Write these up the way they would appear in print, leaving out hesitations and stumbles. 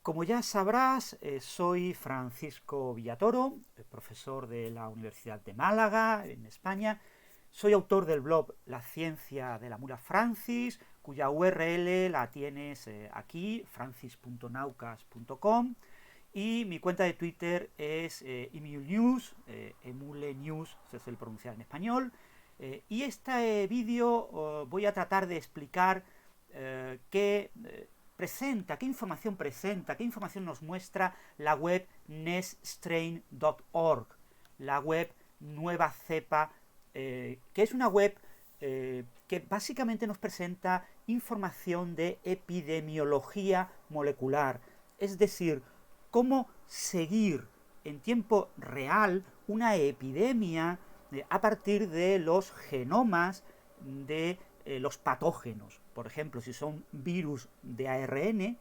Como ya sabrás, soy Francisco Villatoro, profesor de la Universidad de Málaga, en España. Soy autor del blog La Ciencia de la Mula Francis, cuya URL la tienes aquí, francis.naucas.com. Y mi cuenta de Twitter es emulenews, emulenews, se suele pronunciar en español. Y este vídeo voy a tratar de explicar qué presenta, qué información nos muestra la web neststrain.org, la web Nueva Cepa, que es una web que básicamente nos presenta información de epidemiología molecular, es decir, cómo seguir en tiempo real una epidemia a partir de los genomas de los patógenos. Por ejemplo, si son virus de ARN,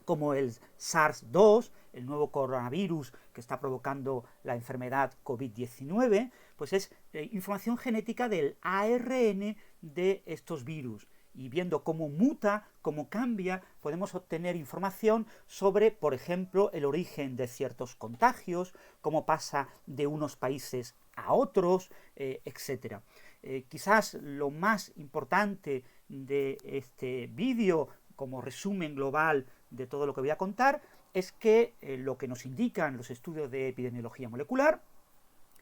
como el SARS-2, el nuevo coronavirus que está provocando la enfermedad COVID-19, pues es información genética del ARN de estos virus. Y viendo cómo muta, cómo cambia, podemos obtener información sobre, por ejemplo, el origen de ciertos contagios, cómo pasa de unos países a otros, etc. Quizás lo más importante de este vídeo, como resumen global de todo lo que voy a contar, es que lo que nos indican los estudios de epidemiología molecular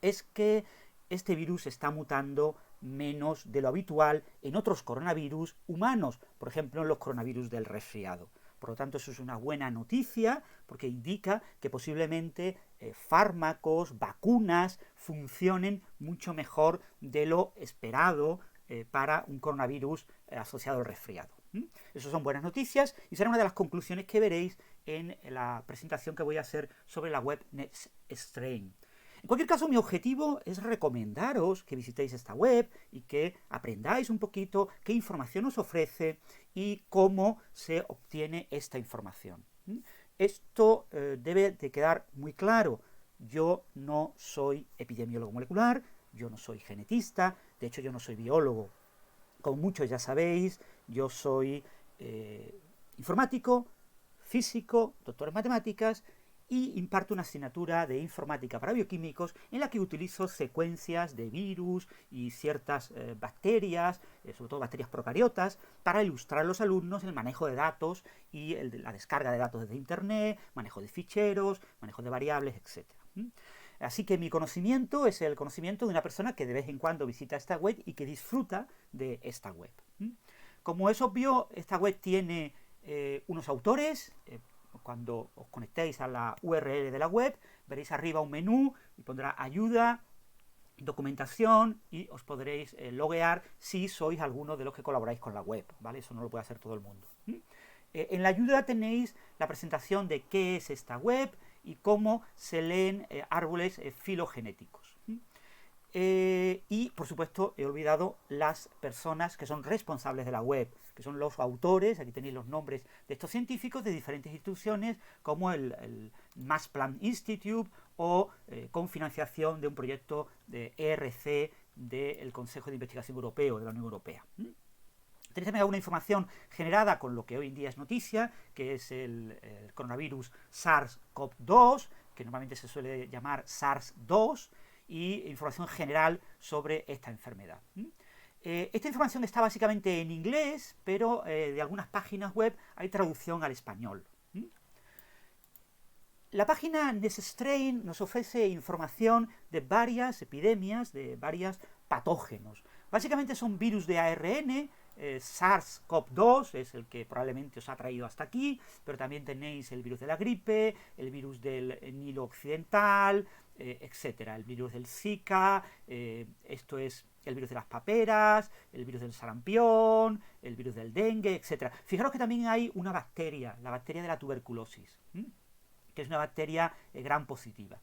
es que este virus está mutando menos de lo habitual en otros coronavirus humanos, por ejemplo en los coronavirus del resfriado. Por lo tanto, eso es una buena noticia porque indica que posiblemente fármacos, vacunas funcionen mucho mejor de lo esperado para un coronavirus asociado al resfriado. Esas son buenas noticias y será una de las conclusiones que veréis en la presentación que voy a hacer sobre la web NestStrain. En cualquier caso, mi objetivo es recomendaros que visitéis esta web y que aprendáis un poquito qué información os ofrece y cómo se obtiene esta información. Esto debe de quedar muy claro. Yo no soy epidemiólogo molecular, yo no soy genetista, de hecho yo no soy biólogo. Como muchos ya sabéis, yo soy informático, físico, doctor en matemáticas y imparto una asignatura de informática para bioquímicos en la que utilizo secuencias de virus y ciertas bacterias, sobre todo bacterias procariotas, para ilustrar a los alumnos el manejo de datos y la descarga de datos desde internet, manejo de ficheros, manejo de variables, etc. Así que mi conocimiento es el conocimiento de una persona que de vez en cuando visita esta web y que disfruta de esta web. Como es obvio, esta web tiene unos autores. Cuando os conectéis a la URL de la web, veréis arriba un menú y pondrá ayuda, documentación y os podréis loguear si sois alguno de los que colaboráis con la web, ¿vale? Eso no lo puede hacer todo el mundo. En la ayuda tenéis la presentación de qué es esta web y cómo se leen árboles filogenéticos. Y, por supuesto, he olvidado las personas que son responsables de la web, que son los autores. Aquí tenéis los nombres de estos científicos de diferentes instituciones, como el Max Planck Institute o con financiación de un proyecto de ERC del Consejo de Investigación Europeo, de la Unión Europea. Tenéis también alguna información generada con lo que hoy en día es noticia, que es el coronavirus SARS-CoV-2, que normalmente se suele llamar SARS-2, y información general sobre esta enfermedad. Esta información está básicamente en inglés, pero de algunas páginas web hay traducción al español. La página NestStrain nos ofrece información de varias epidemias, de varios patógenos. Básicamente son virus de ARN. SARS-CoV-2 es el que probablemente os ha traído hasta aquí, pero también tenéis el virus de la gripe, el virus del Nilo Occidental, etcétera, el virus del Zika, esto es el virus de las paperas, el virus del sarampión, el virus del dengue, etcétera. Fijaros que también hay una bacteria, la bacteria de la tuberculosis, que es una bacteria gram positiva.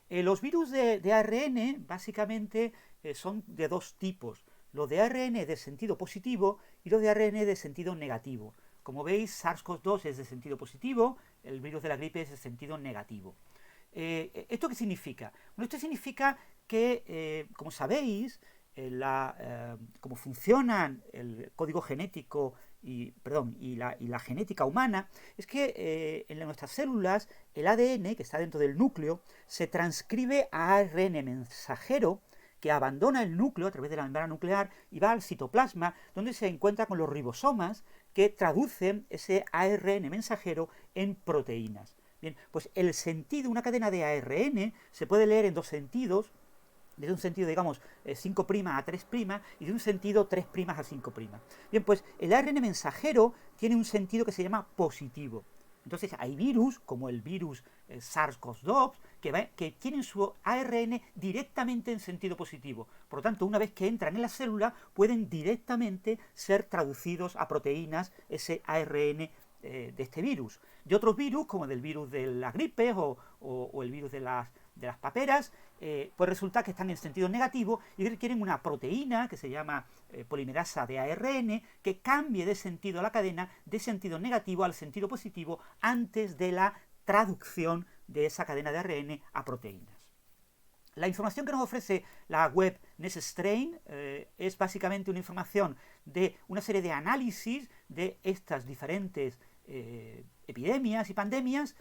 Los virus de ARN básicamente son de dos tipos. Los de ARN de sentido positivo y los de ARN de sentido negativo. Como veis, SARS-CoV-2 es de sentido positivo, el virus de la gripe es de sentido negativo. ¿Esto qué significa? Bueno, esto significa que, como sabéis, cómo funciona el código genético y la genética humana, es que en nuestras células el ADN, que está dentro del núcleo, se transcribe a ARN mensajero, que abandona el núcleo a través de la membrana nuclear y va al citoplasma, donde se encuentra con los ribosomas que traducen ese ARN mensajero en proteínas. Bien, pues el sentido, una cadena de ARN, se puede leer en dos sentidos, desde un sentido, digamos, 5' a 3' y de un sentido 3' a 5'. Bien, pues el ARN mensajero tiene un sentido que se llama positivo. Entonces hay virus, como el virus SARS-CoV-2, que tienen su ARN directamente en sentido positivo. Por lo tanto, una vez que entran en la célula, pueden directamente ser traducidos a proteínas ese ARN de este virus. De otros virus, como del virus de la gripe o el virus de las paperas, pues resulta que están en sentido negativo y requieren una proteína que se llama polimerasa de ARN que cambie de sentido a la cadena de sentido negativo al sentido positivo antes de la traducción de esa cadena de ARN a proteínas. La información que nos ofrece la web NestStrain es básicamente una información de una serie de análisis de estas diferentes epidemias y pandemias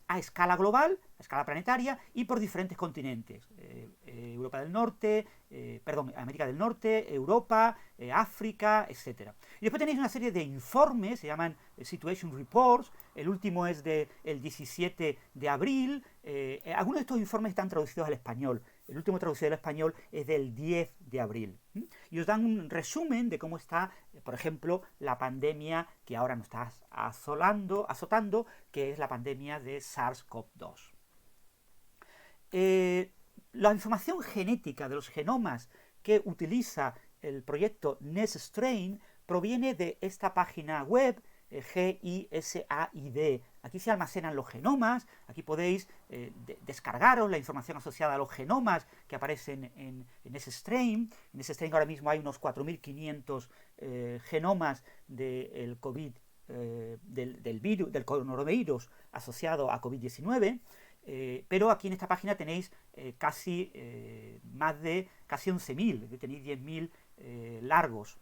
a escala global, a escala planetaria y por diferentes continentes. Europa del Norte, América del Norte, Europa, África, etc. Y después tenéis una serie de informes, se llaman Situation Reports, el último es del 17 de abril, algunos de estos informes están traducidos al español, el último traducido al español es del 10 de abril. Y os dan un resumen de cómo está, por ejemplo, la pandemia que ahora nos está azotando, que es la pandemia de SARS-CoV-2. La información genética de los genomas que utiliza el proyecto NestStrain proviene de esta página web, GISAID. Aquí se almacenan los genomas, aquí podéis descargaros la información asociada a los genomas que aparecen en NestStrain. En NestStrain ahora mismo hay unos 4.500 genomas del COVID, del coronavirus asociado a COVID-19. Pero aquí en esta página tenéis casi 11.000, tenéis 10.000 largos.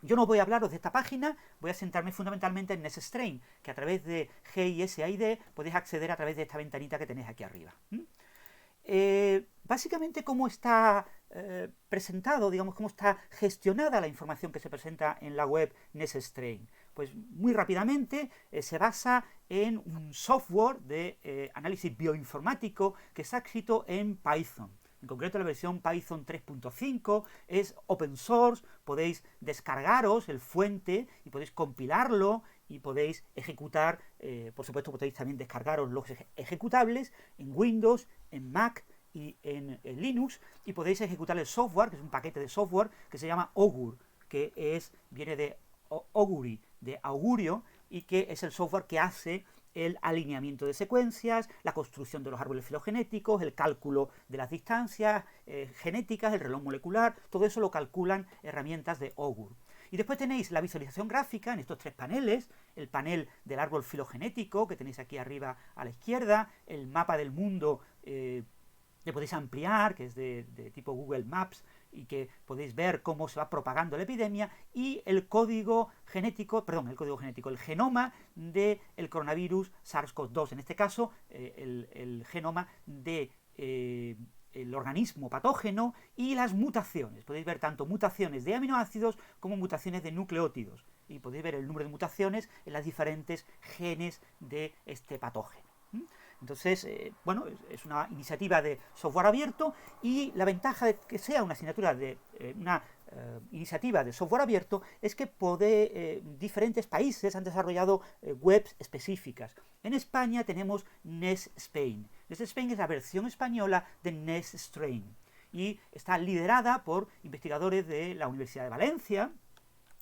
Yo no voy a hablaros de esta página, voy a centrarme fundamentalmente en NestStrain, que a través de GISAID podéis acceder a través de esta ventanita que tenéis aquí arriba. Básicamente, cómo está presentado, digamos, cómo está gestionada la información que se presenta en la web NestStrain. Pues muy rápidamente se basa en un software de análisis bioinformático que está escrito en Python. En concreto la versión Python 3.5 es open source, podéis descargaros el fuente y podéis compilarlo y podéis ejecutar, por supuesto podéis también descargaros los ejecutables en Windows, en Mac y en Linux, y podéis ejecutar el software, que es un paquete de software que se llama Augur, que viene de augury, de augurio, y que es el software que hace el alineamiento de secuencias, la construcción de los árboles filogenéticos, el cálculo de las distancias genéticas, el reloj molecular, todo eso lo calculan herramientas de Augur. Y después tenéis la visualización gráfica en estos tres paneles, el panel del árbol filogenético que tenéis aquí arriba a la izquierda, el mapa del mundo que podéis ampliar, que es de tipo Google Maps, y que podéis ver cómo se va propagando la epidemia, y el el genoma del coronavirus SARS-CoV-2, en este caso el genoma del organismo patógeno y las mutaciones. Podéis ver tanto mutaciones de aminoácidos como mutaciones de nucleótidos, y podéis ver el número de mutaciones en las diferentes genes de este patógeno. Entonces, bueno, es una iniciativa de software abierto, y la ventaja de que sea una iniciativa de software abierto es que diferentes países han desarrollado webs específicas. En España tenemos NestSpain. NestSpain es la versión española de NestStrain y está liderada por investigadores de la Universidad de Valencia,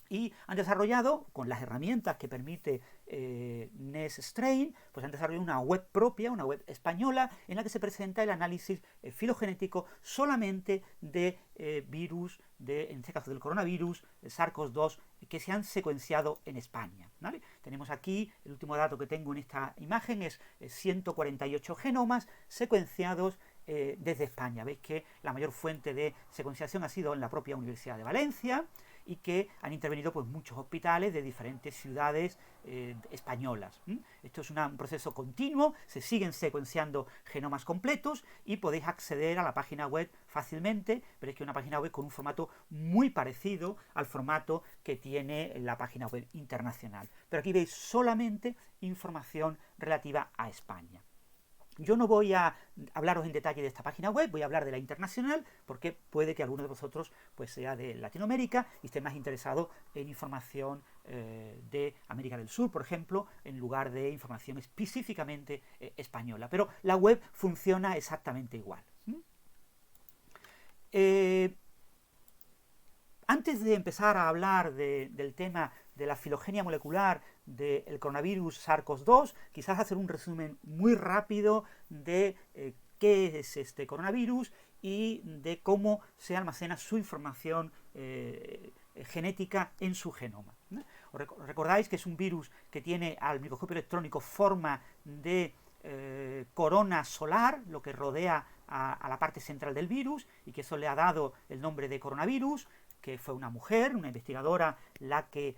y han desarrollado, con las herramientas que permite NestStrain, pues han desarrollado una web propia, una web española, en la que se presenta el análisis filogenético solamente de virus, en este caso del coronavirus, SARS-CoV-2, que se han secuenciado en España, ¿vale? Tenemos aquí, el último dato que tengo en esta imagen es 148 genomas secuenciados desde España. Veis que la mayor fuente de secuenciación ha sido en la propia Universidad de Valencia, y que han intervenido pues muchos hospitales de diferentes ciudades españolas. Esto es un proceso continuo, se siguen secuenciando genomas completos y podéis acceder a la página web fácilmente, pero es que es una página web con un formato muy parecido al formato que tiene la página web internacional. Pero aquí veis solamente información relativa a España. Yo no voy a hablaros en detalle de esta página web, voy a hablar de la internacional, porque puede que alguno de vosotros pues, sea de Latinoamérica y esté más interesado en información de América del Sur, por ejemplo, en lugar de información específicamente española. Pero la web funciona exactamente igual. Antes de empezar a hablar del tema de la filogenia molecular del coronavirus SARS-CoV-2, quizás hacer un resumen muy rápido de qué es este coronavirus y de cómo se almacena su información genética en su genoma. Recordáis que es un virus que tiene al microscopio electrónico forma de corona solar, lo que rodea a la parte central del virus, y que eso le ha dado el nombre de coronavirus, que fue una mujer, una investigadora, la que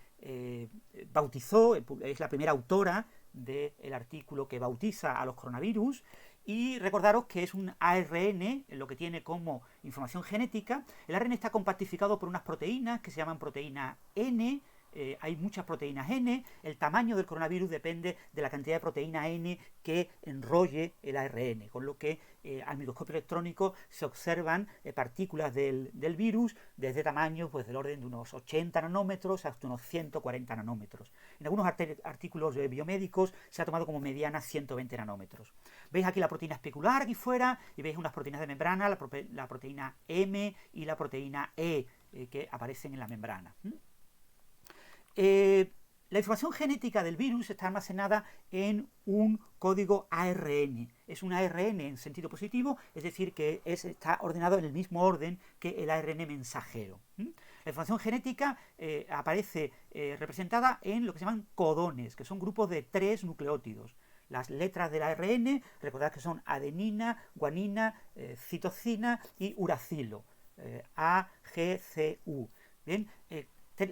bautizó, es la primera autora del artículo que bautiza a los coronavirus. Y recordaros que es un ARN, lo que tiene como información genética. El ARN está compactificado por unas proteínas que se llaman proteína N. Hay muchas proteínas N, el tamaño del coronavirus depende de la cantidad de proteína N que enrolle el ARN, con lo que al microscopio electrónico se observan partículas del virus desde tamaños pues, del orden de unos 80 nanómetros hasta unos 140 nanómetros. En algunos artículos biomédicos se ha tomado como mediana 120 nanómetros. Veis aquí la proteína especular aquí fuera y veis unas proteínas de membrana, la proteína M y la proteína E que aparecen en la membrana. La información genética del virus está almacenada en un código ARN. Es un ARN en sentido positivo, es decir, que está ordenado en el mismo orden que el ARN mensajero. La información genética aparece representada en lo que se llaman codones, que son grupos de 3 nucleótidos. Las letras del ARN, recordad que son adenina, guanina, citosina y uracilo. A, G, C, U. Bien,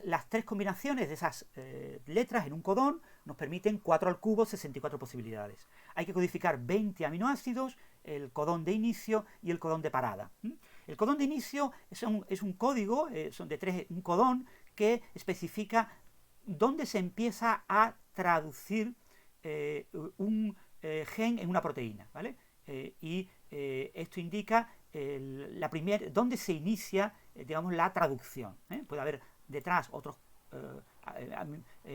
las 3 combinaciones de esas letras en un codón nos permiten 4 al cubo, 64 posibilidades. Hay que codificar 20 aminoácidos, el codón de inicio y el codón de parada. El codón de inicio es un código, un codón que especifica dónde se empieza a traducir un gen en una proteína, ¿vale? Esto indica dónde se inicia, digamos, la traducción. Puede haber detrás otros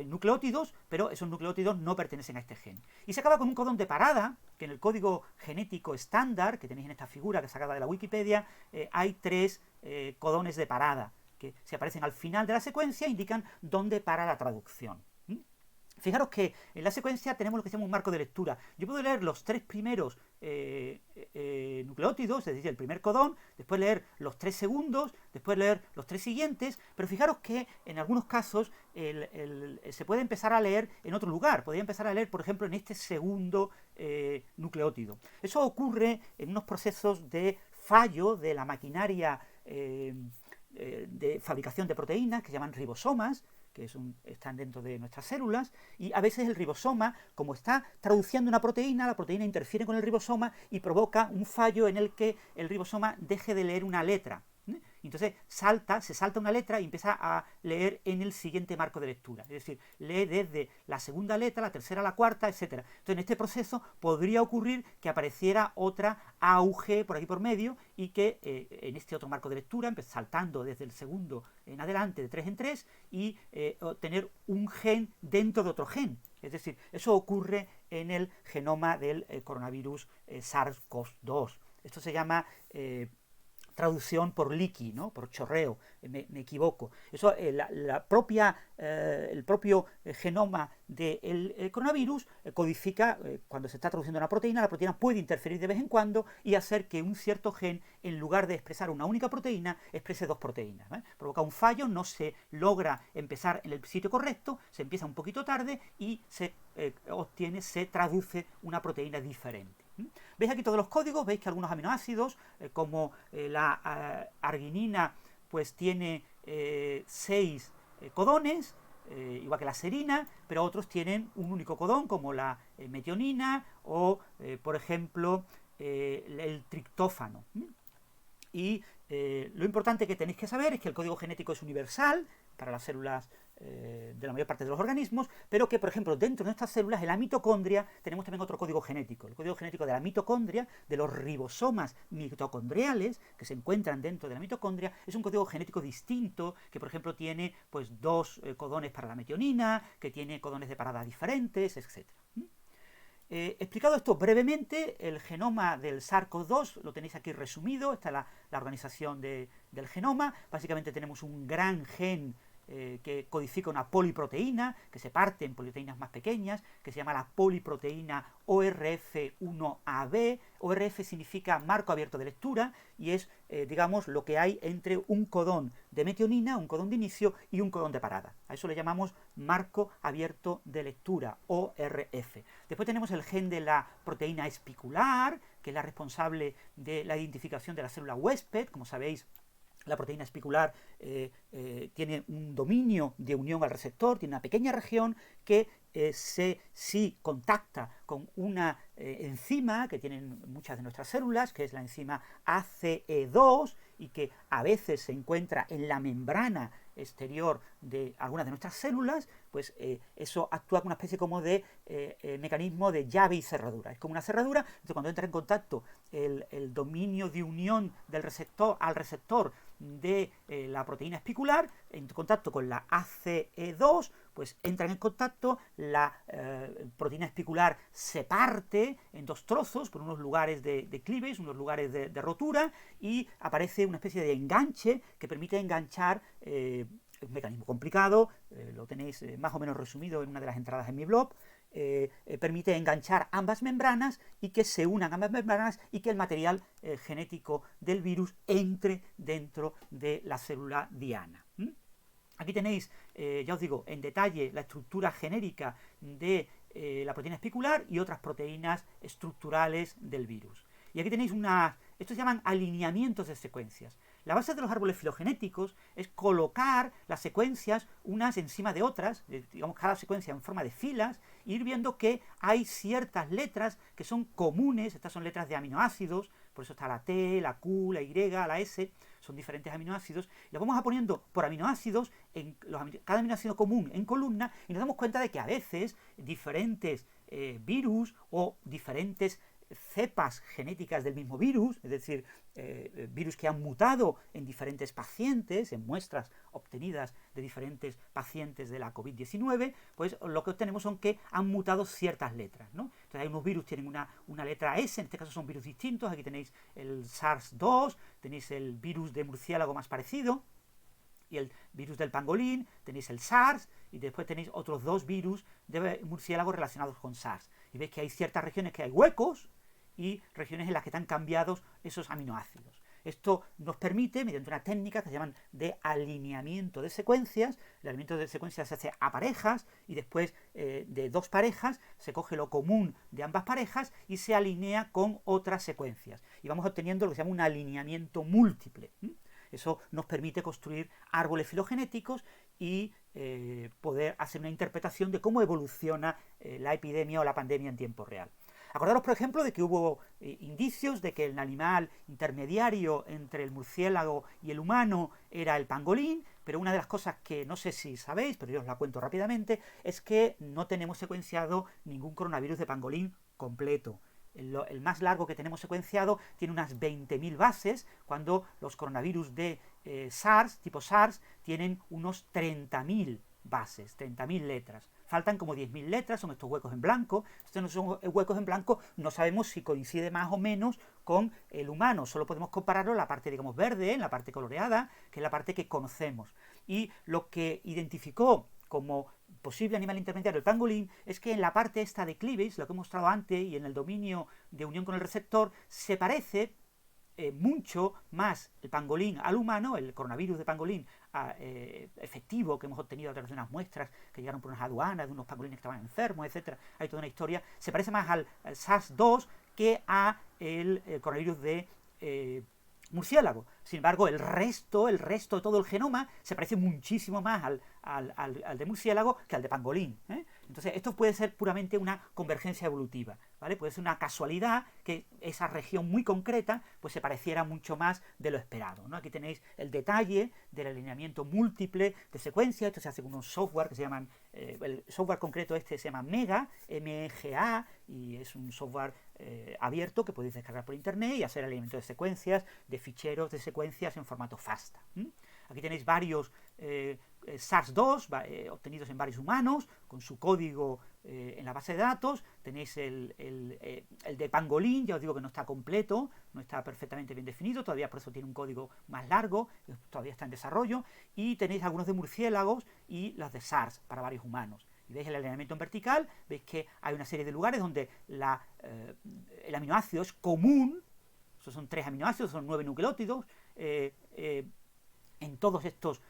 nucleótidos, pero esos nucleótidos no pertenecen a este gen. Y se acaba con un codón de parada, que en el código genético estándar, que tenéis en esta figura que es sacada de la Wikipedia, hay 3 codones de parada, que si aparecen al final de la secuencia indican dónde para la traducción. Fijaros que en la secuencia tenemos lo que se llama un marco de lectura. Yo puedo leer los 3 primeros nucleótidos, es decir, el primer codón, después leer los 3 segundos, después leer los 3 siguientes, pero fijaros que en algunos casos se puede empezar a leer en otro lugar. Podría empezar a leer, por ejemplo, en este segundo nucleótido. Eso ocurre en unos procesos de fallo de la maquinaria de fabricación de proteínas que se llaman ribosomas, que están dentro de nuestras células, y a veces el ribosoma, como está traduciendo una proteína, la proteína interfiere con el ribosoma y provoca un fallo en el que el ribosoma deje de leer una letra. Entonces se salta una letra y empieza a leer en el siguiente marco de lectura, es decir, lee desde la segunda letra, la tercera, la cuarta, etc. Entonces en este proceso podría ocurrir que apareciera otra AUG por aquí por medio y que en este otro marco de lectura, saltando desde el segundo en adelante de 3 en 3 y obtener un gen dentro de otro gen. Es decir, eso ocurre en el genoma del coronavirus SARS-CoV-2. Esto se llama traducción por leaky, ¿no? Por chorreo, me equivoco. Eso, el propio genoma del coronavirus codifica, cuando se está traduciendo una proteína, la proteína puede interferir de vez en cuando y hacer que un cierto gen, en lugar de expresar una única proteína, exprese 2 proteínas. Provoca un fallo, no se logra empezar en el sitio correcto, se empieza un poquito tarde y se traduce una proteína diferente. ¿Veis aquí todos los códigos? Veis que algunos aminoácidos, como la arginina, pues tiene 6 codones, igual que la serina, pero otros tienen un único codón, como la metionina o, por ejemplo, el triptófano. Y lo importante que tenéis que saber es que el código genético es universal para las células de la mayor parte de los organismos, pero que, por ejemplo, dentro de estas células, en la mitocondria, tenemos también otro código genético. El código genético de la mitocondria, de los ribosomas mitocondriales que se encuentran dentro de la mitocondria, es un código genético distinto, que, por ejemplo, tiene pues 2 codones para la metionina, que tiene codones de parada diferentes, etc. Explicado esto brevemente, el genoma del SARS-CoV-2 lo tenéis aquí resumido, está la organización del genoma. Básicamente tenemos un gran gen que codifica una poliproteína, que se parte en proteínas más pequeñas, que se llama la poliproteína ORF1AB. ORF significa marco abierto de lectura y es, digamos, lo que hay entre un codón de metionina, un codón de inicio y un codón de parada. A eso le llamamos marco abierto de lectura, ORF. Después tenemos el gen de la proteína espicular, que es la responsable de la identificación de la célula huésped. Como sabéis, la proteína espicular tiene un dominio de unión al receptor, tiene una pequeña región que si contacta con una enzima que tienen muchas de nuestras células, que es la enzima ACE2, y que a veces se encuentra en la membrana exterior de algunas de nuestras células, pues eso actúa como una especie como de mecanismo de llave y cerradura. Es como una cerradura, entonces cuando entra en contacto el dominio de unión del receptor al receptor de la proteína espicular, en contacto con la ACE2, pues entran en contacto, la proteína espicular se parte en 2 trozos por unos lugares de clives, unos lugares de rotura, y aparece una especie de enganche que permite enganchar, un mecanismo complicado, lo tenéis más o menos resumido en una de las entradas en mi blog. Permite enganchar ambas membranas y que se unan ambas membranas y que el material genético del virus entre dentro de la célula diana. Aquí tenéis, ya os digo, en detalle la estructura genérica de la proteína espicular y otras proteínas estructurales del virus. Y aquí tenéis estos se llaman alineamientos de secuencias. La base de los árboles filogenéticos es colocar las secuencias unas encima de otras, digamos cada secuencia en forma de filas, e ir viendo que hay ciertas letras que son comunes. Estas son letras de aminoácidos, por eso está la T, la Q, la Y, la S, son diferentes aminoácidos, y los vamos a poniendo por aminoácidos, cada aminoácido común en columna, y nos damos cuenta de que a veces diferentes virus o diferentes cepas genéticas del mismo virus, es decir, virus que han mutado en diferentes pacientes, en muestras obtenidas de diferentes pacientes de la COVID-19, pues lo que obtenemos son que han mutado ciertas letras, ¿no? Entonces hay unos virus que tienen una letra S, en este caso son virus distintos. Aquí tenéis el SARS-2, tenéis el virus de murciélago más parecido, y el virus del pangolín, tenéis el SARS, y después tenéis otros 2 virus de murciélago relacionados con SARS. Y veis que hay ciertas regiones que hay huecos, y regiones en las que están cambiados esos aminoácidos. Esto nos permite, mediante una técnica que se llaman de alineamiento de secuencias, el alineamiento de secuencias se hace a parejas, y después de 2 parejas se coge lo común de ambas parejas y se alinea con otras secuencias. Y vamos obteniendo lo que se llama un alineamiento múltiple. Eso nos permite construir árboles filogenéticos y poder hacer una interpretación de cómo evoluciona la epidemia o la pandemia en tiempo real. Acordaros, por ejemplo, de que hubo indicios de que el animal intermediario entre el murciélago y el humano era el pangolín, pero una de las cosas que no sé si sabéis, pero yo os la cuento rápidamente, es que no tenemos secuenciado ningún coronavirus de pangolín completo. El más largo que tenemos secuenciado tiene unas 20.000 bases, cuando los coronavirus de SARS, tipo SARS, tienen unos 30.000 bases, 30.000 letras. Faltan como 10.000 letras, son estos huecos en blanco. Estos no son huecos en blanco, no sabemos si coincide más o menos con el humano. Solo podemos compararlo en la parte, digamos, verde, en la parte coloreada, que es la parte que conocemos. Y lo que identificó como posible animal intermediario el pangolín es que en la parte esta de cleavage, lo que he mostrado antes, y en el dominio de unión con el receptor, se parece mucho más el pangolín al humano, el coronavirus de pangolín efectivo que hemos obtenido a través de unas muestras que llegaron por unas aduanas de unos pangolines que estaban enfermos, etc. Hay toda una historia. Se parece más al SARS-2 que a el coronavirus de murciélago. Sin embargo, el resto de todo el genoma se parece muchísimo más al de murciélago que al de pangolín, ¿eh? Entonces, esto puede ser puramente una convergencia evolutiva, ¿vale? Puede ser una casualidad que esa región muy concreta pues se pareciera mucho más de lo esperado, ¿no? Aquí tenéis el detalle del alineamiento múltiple de secuencias. Esto se hace con unos software que se llaman, el software concreto este se llama MEGA, MEGA, y es un software abierto que podéis descargar por internet y hacer alineamiento de secuencias, de ficheros de secuencias en formato FASTA. Aquí tenéis varios SARS-2 obtenidos en varios humanos con su código en la base de datos. Tenéis el de pangolín, ya os digo que no está completo, no está perfectamente bien definido, todavía por eso tiene un código más largo, todavía está en desarrollo. Y tenéis algunos de murciélagos y las de SARS para varios humanos. Y veis el alineamiento en vertical, veis que hay una serie de lugares donde el aminoácido es común. Esos son 3 aminoácidos, son 9 nucleótidos en todos estos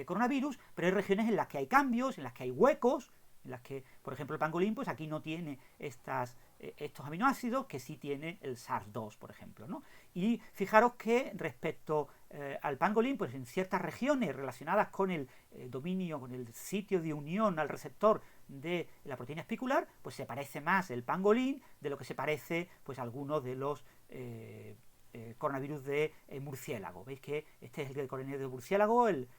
coronavirus, pero hay regiones en las que hay cambios, en las que hay huecos, en las que, por ejemplo, el pangolín, pues aquí no tiene estos aminoácidos, que sí tiene el SARS-2, por ejemplo, ¿no? Y fijaros que respecto al pangolín, pues en ciertas regiones relacionadas con el dominio, con el sitio de unión al receptor de la proteína espicular, pues se parece más el pangolín de lo que se parece pues algunos de los coronavirus de murciélago. Veis que este es el coronavirus de murciélago, el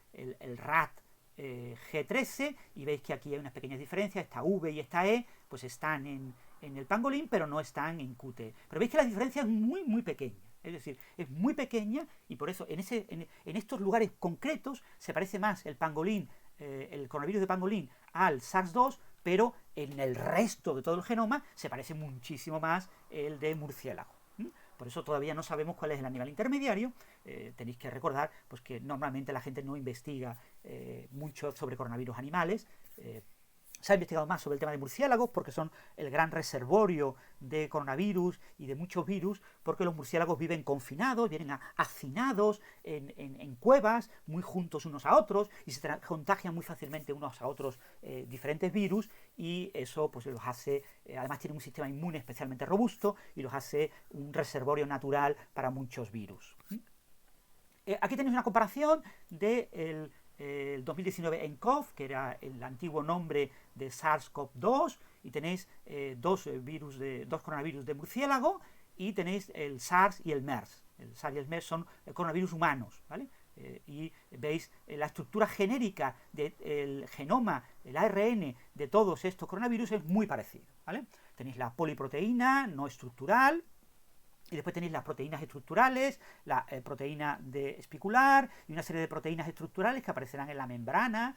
RAT G13, y veis que aquí hay unas pequeñas diferencias. Esta V y esta E pues están en el pangolín, pero no están en QT. Pero veis que la diferencia es muy pequeña. Es decir, es muy pequeña, y por eso en estos lugares concretos se parece más el pangolín, el coronavirus de pangolín al SARS-2, pero en el resto de todo el genoma se parece muchísimo más el de murciélago. Por eso todavía no sabemos cuál es el animal intermediario. Tenéis que recordar pues, que normalmente la gente no investiga mucho sobre coronavirus animales. Se ha investigado más sobre el tema de murciélagos porque son el gran reservorio de coronavirus y de muchos virus, porque los murciélagos viven confinados, vienen hacinados en cuevas, muy juntos unos a otros, y se contagian muy fácilmente unos a otros diferentes virus, y eso pues los hace, además tienen un sistema inmune especialmente robusto, y los hace un reservorio natural para muchos virus. Aquí tenéis una comparación del el 2019 nCoV, que era el antiguo nombre de SARS-CoV-2, y tenéis dos coronavirus de murciélago, y tenéis el SARS y el MERS. El SARS y el MERS son coronavirus humanos, ¿vale? Y veis la estructura genérica del genoma, el ARN de todos estos coronavirus es muy parecida, ¿vale? Tenéis la poliproteína no estructural, y después tenéis las proteínas estructurales, la proteína espicular y una serie de proteínas estructurales que aparecerán en la membrana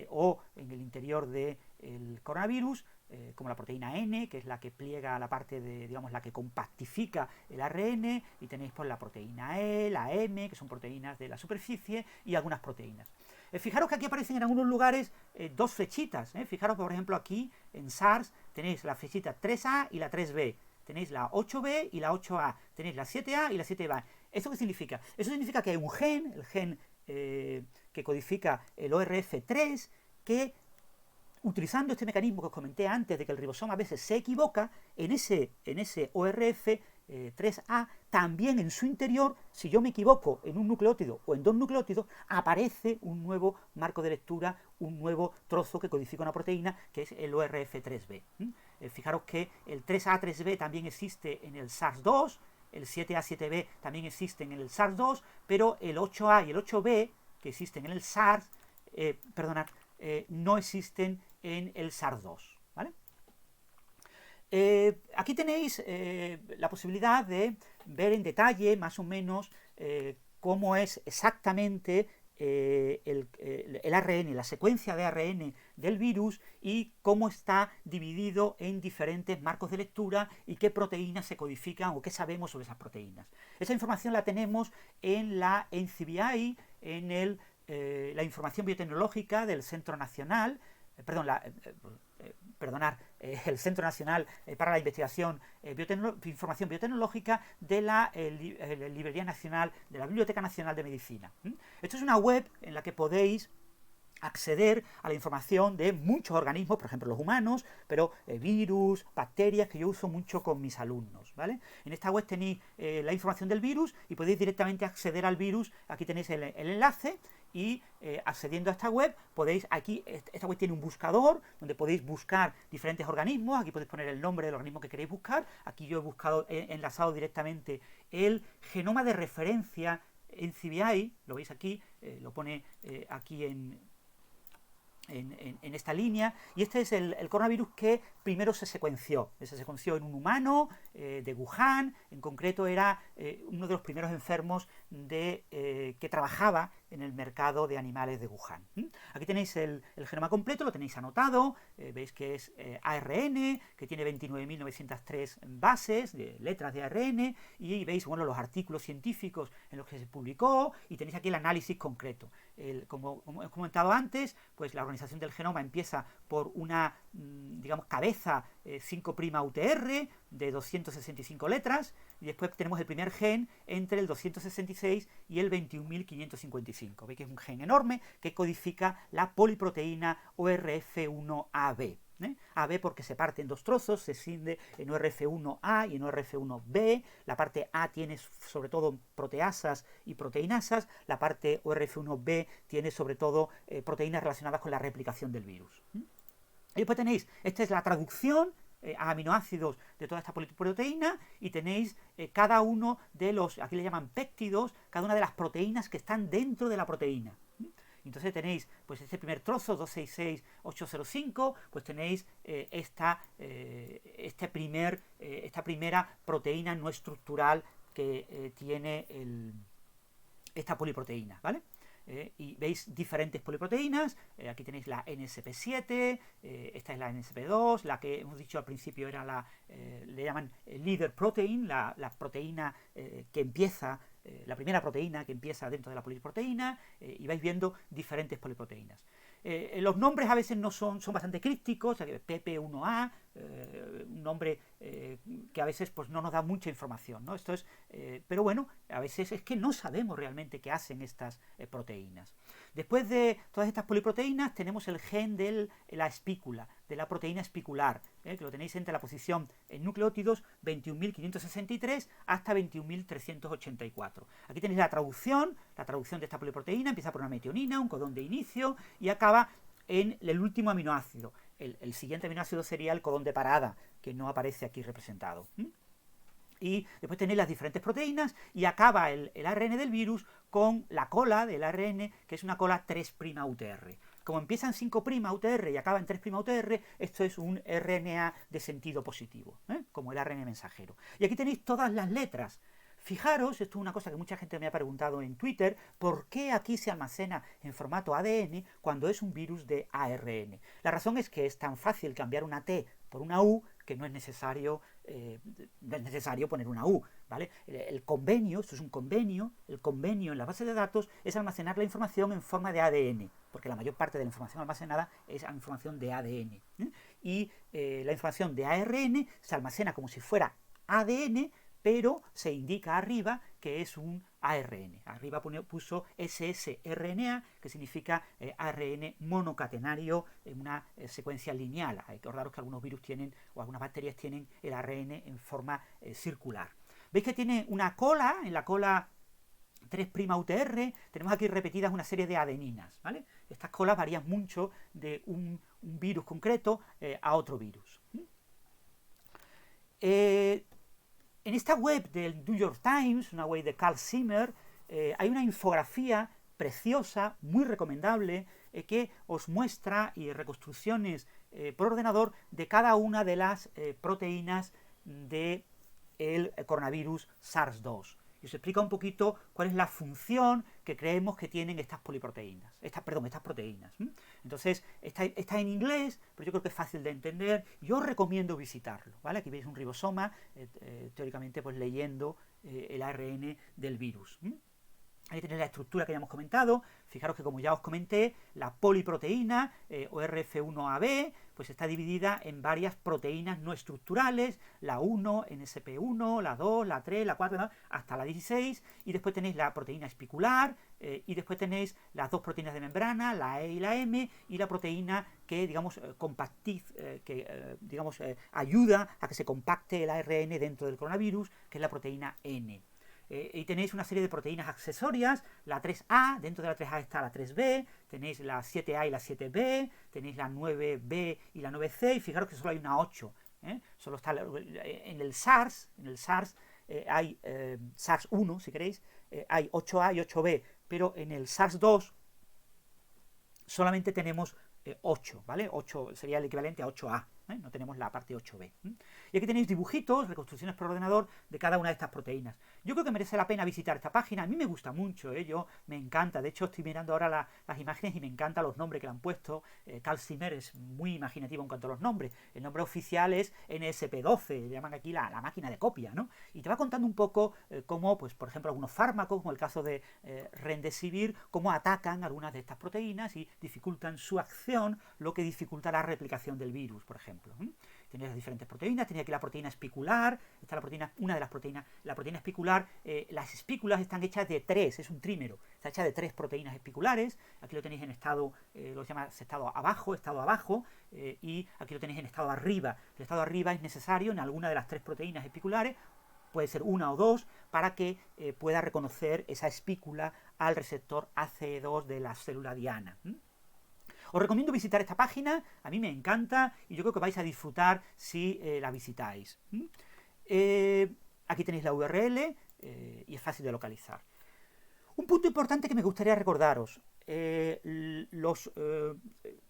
o en el interior del coronavirus, como la proteína N, que es la que pliega la parte de, digamos, la que compactifica el ARN, y tenéis pues la proteína E, la M, que son proteínas de la superficie, y algunas proteínas. Fijaros que aquí aparecen en algunos lugares dos flechitas. Fijaros, por ejemplo, aquí en SARS tenéis la flechita 3A y la 3B. Tenéis la 8B y la 8A, tenéis la 7A y la 7B. ¿Eso qué significa? Eso significa que hay un gen, el gen que codifica el ORF3, que utilizando este mecanismo que os comenté antes de que el ribosoma a veces se equivoca, en ese ORF3A, también en su interior, si yo me equivoco en un nucleótido o en dos nucleótidos, aparece un nuevo marco de lectura, un nuevo trozo que codifica una proteína, que es el ORF3B. Fijaros que el 3A3B también existe en el SARS-2, el 7A7B también existen en el SARS-2, pero el 8A y el 8B, que existen en el SARS, no existen en el SARS-2, ¿vale? Aquí tenéis la posibilidad de ver en detalle, más o menos, cómo es exactamente el ARN, la secuencia de ARN del virus, y cómo está dividido en diferentes marcos de lectura y qué proteínas se codifican o qué sabemos sobre esas proteínas. Esa información la tenemos en la NCBI, en la información biotecnológica del Centro Nacional, el Centro Nacional para la Investigación Información Biotecnológica de la Librería Nacional, de la Biblioteca Nacional de Medicina. Esto es una web en la que podéis acceder a la información de muchos organismos, por ejemplo los humanos, pero virus, bacterias, que yo uso mucho con mis alumnos, ¿vale? En esta web tenéis la información del virus y podéis directamente acceder al virus. Aquí tenéis el enlace y accediendo a esta web podéis, aquí esta web tiene un buscador donde podéis buscar diferentes organismos. Aquí podéis poner el nombre del organismo que queréis buscar. Aquí yo he buscado, he enlazado directamente el genoma de referencia en CBI, lo veis aquí, lo pone aquí en esta línea, y este es el coronavirus que primero se secuenció. Se secuenció en un humano de Wuhan. En concreto era uno de los primeros enfermos que trabajaba en el mercado de animales de Wuhan. Aquí tenéis el genoma completo, lo tenéis anotado. Veis que es ARN, que tiene 29.903 bases de letras de ARN, y veis, bueno, los artículos científicos en los que se publicó, y tenéis aquí el análisis concreto. Como he comentado antes, pues la organización del genoma empieza por una, digamos, cabeza 5' UTR de 265 letras, y después tenemos el primer gen entre el 266 y el 21.555. Veis que es un gen enorme que codifica la poliproteína ORF1AB. AB porque se parte en dos trozos, se escinde en ORF1A y en ORF1B. La parte A tiene sobre todo proteasas y proteinasas, la parte ORF1B tiene sobre todo proteínas relacionadas con la replicación del virus. Y después tenéis, esta es la traducción a aminoácidos de toda esta poliproteína, y tenéis cada uno de los, aquí le llaman péptidos, cada una de las proteínas que están dentro de la proteína. Entonces tenéis, pues este primer trozo, 266.805, pues tenéis esta primera proteína no estructural que tiene esta poliproteína, ¿vale? Y veis diferentes poliproteínas. Aquí tenéis la NSP7, esta es la NSP2, la que hemos dicho al principio era le llaman leader protein, la proteína que empieza, la primera proteína que empieza dentro de la poliproteína, y vais viendo diferentes poliproteínas. Los nombres a veces son bastante crípticos, PP1A, un nombre que a veces pues no nos da mucha información, ¿no? Esto es, pero bueno, a veces es que no sabemos realmente qué hacen estas proteínas. Después de todas estas poliproteínas tenemos el gen de la espícula, de la proteína espicular, que lo tenéis entre la posición en nucleótidos 21.563 hasta 21.384. Aquí tenéis la traducción de esta poliproteína. Empieza por una metionina, un codón de inicio, y acaba en el último aminoácido. El siguiente aminoácido sería el codón de parada, que no aparece aquí representado. Y después tenéis las diferentes proteínas, y acaba el ARN del virus con la cola del ARN, que es una cola 3' UTR. Como empieza en 5' UTR y acaba en 3' UTR, esto es un RNA de sentido positivo, como el ARN mensajero. Y aquí tenéis todas las letras. Fijaros, esto es una cosa que mucha gente me ha preguntado en Twitter, ¿por qué aquí se almacena en formato ADN cuando es un virus de ARN? La razón es que es tan fácil cambiar una T por una U que no es necesario poner una U, ¿vale? El convenio, esto es un convenio, el convenio en la base de datos es almacenar la información en forma de ADN, porque la mayor parte de la información almacenada es información de ADN. Y la información de ARN se almacena como si fuera ADN, pero se indica arriba que es un ARN. Arriba puso ssRNA, que significa ARN monocatenario en una secuencia lineal. Hay que acordaros que algunos virus tienen, o algunas bacterias tienen el ARN en forma circular. ¿Veis que tiene una cola? En la cola 3' UTR tenemos aquí repetidas una serie de adeninas, ¿vale? Estas colas varían mucho de un virus concreto a otro virus. En esta web del New York Times, una web de Carl Zimmer, hay una infografía preciosa, muy recomendable, que os muestra y reconstrucciones por ordenador de cada una de las proteínas del coronavirus SARS-2. Y os explica un poquito cuál es la función que creemos que tienen estas poliproteínas, estas proteínas. Entonces, está en inglés, pero yo creo que es fácil de entender. Yo os recomiendo visitarlo, ¿vale? Aquí veis un ribosoma, teóricamente pues leyendo el ARN del virus. Ahí tenéis la estructura que ya hemos comentado. Fijaros que, como ya os comenté, la poliproteína ORF1AB pues está dividida en varias proteínas no estructurales, la 1, NSP1, la 2, la 3, la 4, hasta la 16, y después tenéis la proteína espicular, y después tenéis las dos proteínas de membrana, la E y la M, y la proteína que, digamos, ayuda a que se compacte el ARN dentro del coronavirus, que es la proteína N. Y tenéis una serie de proteínas accesorias, la 3A, dentro de la 3A está la 3B, tenéis la 7A y la 7B, tenéis la 9B y la 9C, y fijaros que solo hay una 8. Solo está en el SARS hay SARS-1, si queréis, hay 8A y 8B, pero en el SARS-2 solamente tenemos 8, ¿vale? 8 sería el equivalente a 8A. No tenemos la parte 8B. Y aquí tenéis dibujitos, reconstrucciones por ordenador de cada una de estas proteínas. Yo creo que merece la pena visitar esta página. A mí me gusta mucho, me encanta. De hecho, estoy mirando ahora las imágenes y me encantan los nombres que le han puesto. Carl Zimmer es muy imaginativo en cuanto a los nombres. El nombre oficial es NSP12, le llaman aquí la máquina de copia, ¿no? Y te va contando un poco cómo, pues, por ejemplo, algunos fármacos, como el caso de Remdesivir, cómo atacan algunas de estas proteínas y dificultan su acción, lo que dificulta la replicación del virus, por ejemplo. Tenéis las diferentes proteínas, tenéis aquí la proteína espicular, esta es la proteína, una de las proteínas, la proteína espicular, las espículas están hechas de 3, es un trímero, está hecha de 3 proteínas espiculares, aquí lo tenéis en estado, lo llama estado abajo, y aquí lo tenéis en estado arriba. El estado arriba es necesario en alguna de las 3 proteínas espiculares, puede ser una o dos, para que pueda reconocer esa espícula al receptor ACE2 de la célula diana. Os recomiendo visitar esta página, a mí me encanta y yo creo que vais a disfrutar si la visitáis. Aquí tenéis la URL y es fácil de localizar. Un punto importante que me gustaría recordaros, los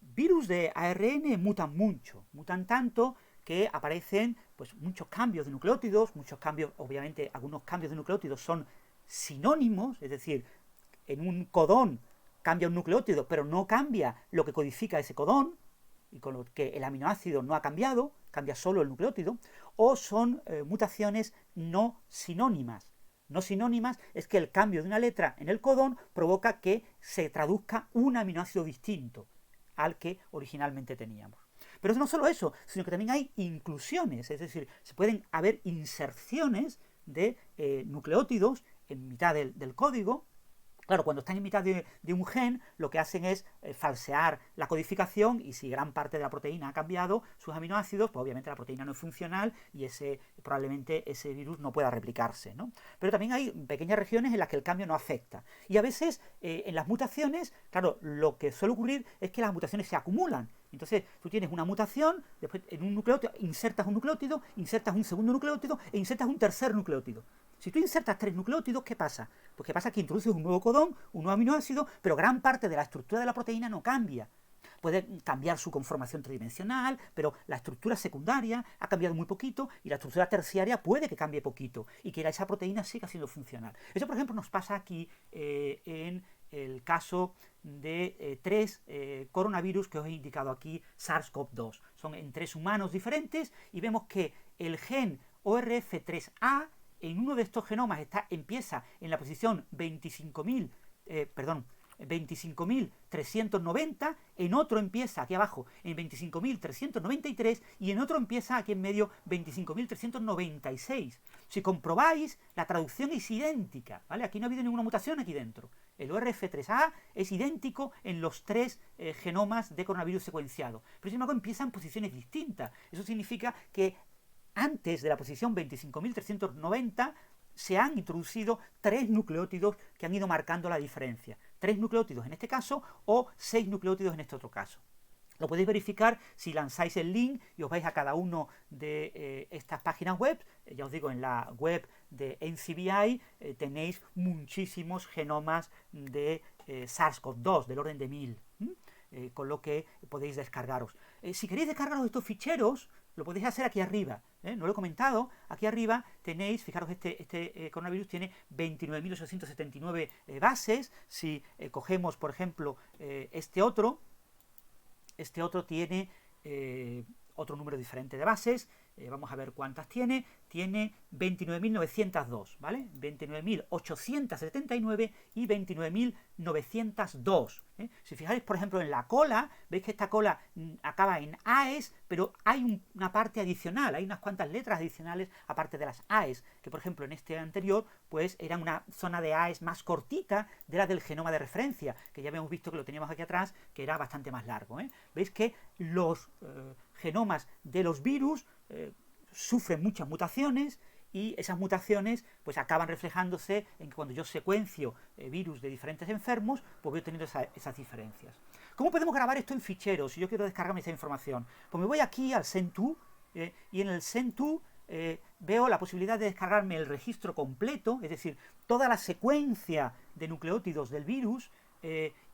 virus de ARN mutan mucho, mutan tanto que aparecen pues, muchos cambios de nucleótidos, muchos cambios, obviamente algunos cambios de nucleótidos son sinónimos, es decir, en un codón cambia un nucleótido, pero no cambia lo que codifica ese codón, y con lo que el aminoácido no ha cambiado, cambia solo el nucleótido, o son mutaciones no sinónimas. No sinónimas es que el cambio de una letra en el codón provoca que se traduzca un aminoácido distinto al que originalmente teníamos. Pero no solo eso, sino que también hay inclusiones, es decir, se pueden haber inserciones de nucleótidos en mitad del código. Claro, cuando están en mitad de un gen, lo que hacen es falsear la codificación, y si gran parte de la proteína ha cambiado sus aminoácidos, pues obviamente la proteína no es funcional y probablemente ese virus no pueda replicarse, ¿no? Pero también hay pequeñas regiones en las que el cambio no afecta. Y a veces en las mutaciones, claro, lo que suele ocurrir es que las mutaciones se acumulan. Entonces tú tienes una mutación, después en un nucleótido insertas un nucleótido, insertas un segundo nucleótido e insertas un tercer nucleótido. Si tú insertas 3 nucleótidos, ¿qué pasa? Pues que pasa que introduces un nuevo codón, un nuevo aminoácido, pero gran parte de la estructura de la proteína no cambia. Puede cambiar su conformación tridimensional, pero la estructura secundaria ha cambiado muy poquito y la estructura terciaria puede que cambie poquito y que esa proteína siga siendo funcional. Eso, por ejemplo, nos pasa aquí en el caso de 3 coronavirus que os he indicado aquí, SARS-CoV-2. Son en 3 humanos diferentes y vemos que el gen ORF3A en uno de estos genomas empieza en la posición 25.390, en otro empieza aquí abajo en 25.393 y en otro empieza aquí en medio 25.396. Si comprobáis, la traducción es idéntica, ¿vale? Aquí no ha habido ninguna mutación aquí dentro. El ORF3A es idéntico en los 3 genomas de coronavirus secuenciado, pero sin embargo empieza en posiciones distintas. Eso significa que antes de la posición 25.390 se han introducido 3 nucleótidos que han ido marcando la diferencia. 3 nucleótidos en este caso o 6 nucleótidos en este otro caso. Lo podéis verificar si lanzáis el link y os vais a cada uno de estas páginas web. Ya os digo, en la web de NCBI tenéis muchísimos genomas de SARS-CoV-2 del orden de 1000. Con lo que podéis descargaros. Si queréis descargaros estos ficheros, lo podéis hacer aquí arriba. No lo he comentado. Aquí arriba tenéis, fijaros, este coronavirus tiene 29.879 bases. Si cogemos, por ejemplo, este otro tiene otro número diferente de bases. vamos a ver cuántas tiene. Tiene 29.902, ¿vale? 29.879 y 29.902. Si fijáis, por ejemplo, en la cola, veis que esta cola acaba en AES, pero hay una parte adicional, hay unas cuantas letras adicionales aparte de las AES, que por ejemplo en este anterior, pues era una zona de AES más cortita de la del genoma de referencia, que ya habíamos visto que lo teníamos aquí atrás, que era bastante más largo. Veis que los genomas de los virus sufren muchas mutaciones y esas mutaciones pues acaban reflejándose en que cuando yo secuencio virus de diferentes enfermos, pues voy teniendo esas diferencias. ¿Cómo podemos grabar esto en ficheros si yo quiero descargarme esta información? Pues me voy aquí al Send-To y en el Send-To veo la posibilidad de descargarme el registro completo, es decir, toda la secuencia de nucleótidos del virus,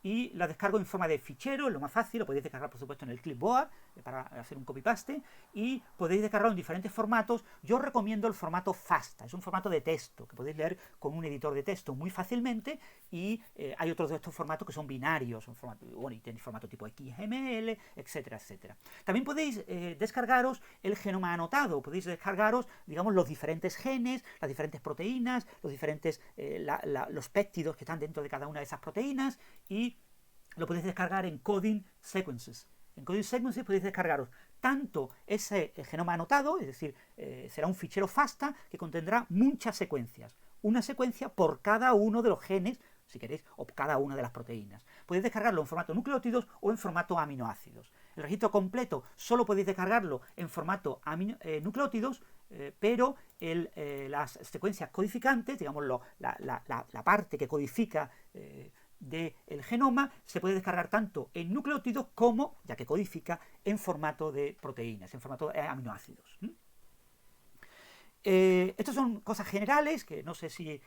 y la descargo en forma de fichero, es lo más fácil. Lo podéis descargar por supuesto en el clipboard para hacer un copy-paste, y podéis descargarlo en diferentes formatos. Yo os recomiendo el formato FASTA, es un formato de texto que podéis leer con un editor de texto muy fácilmente, y hay otros de estos formatos que son binarios, y tenéis formato tipo XML, etcétera, etcétera. También podéis descargaros el genoma anotado, podéis descargaros, digamos, los diferentes genes, las diferentes proteínas, los diferentes los péptidos que están dentro de cada una de esas proteínas, y lo podéis descargar en Coding Sequences. En Coding Sequences podéis descargaros tanto ese genoma anotado, es decir, será un fichero FASTA que contendrá muchas secuencias, una secuencia por cada uno de los genes, si queréis, o cada una de las proteínas. Podéis descargarlo en formato nucleótidos o en formato aminoácidos. El registro completo solo podéis descargarlo en formato nucleótidos, pero las secuencias codificantes, digamos, la parte que codifica del genoma, se puede descargar tanto en nucleótidos como, ya que codifica, en formato de proteínas, en formato de aminoácidos. Estas son cosas generales que no sé si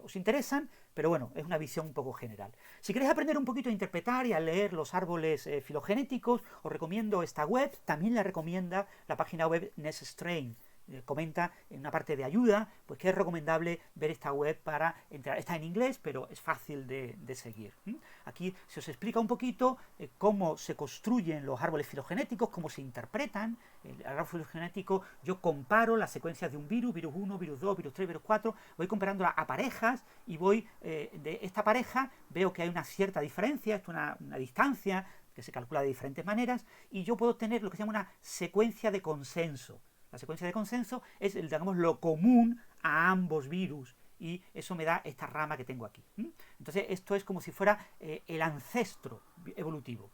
os interesan, pero bueno, es una visión un poco general. Si queréis aprender un poquito a interpretar y a leer los árboles filogenéticos, os recomiendo esta web. También la recomienda la página web NestStrain. Comenta en una parte de ayuda, pues que es recomendable ver esta web para entrar. Está en inglés, pero es fácil de seguir. Aquí se os explica un poquito cómo se construyen los árboles filogenéticos, cómo se interpretan. El árbol filogenético, yo comparo las secuencias de un virus 1, virus 2, virus 3, virus 4, voy comparándolas a parejas y voy de esta pareja, veo que hay una cierta diferencia, esto es una distancia que se calcula de diferentes maneras, y yo puedo tener lo que se llama una secuencia de consenso. La secuencia de consenso es, digamos, lo común a ambos virus, y eso me da esta rama que tengo aquí. Entonces esto es como si fuera el ancestro evolutivo.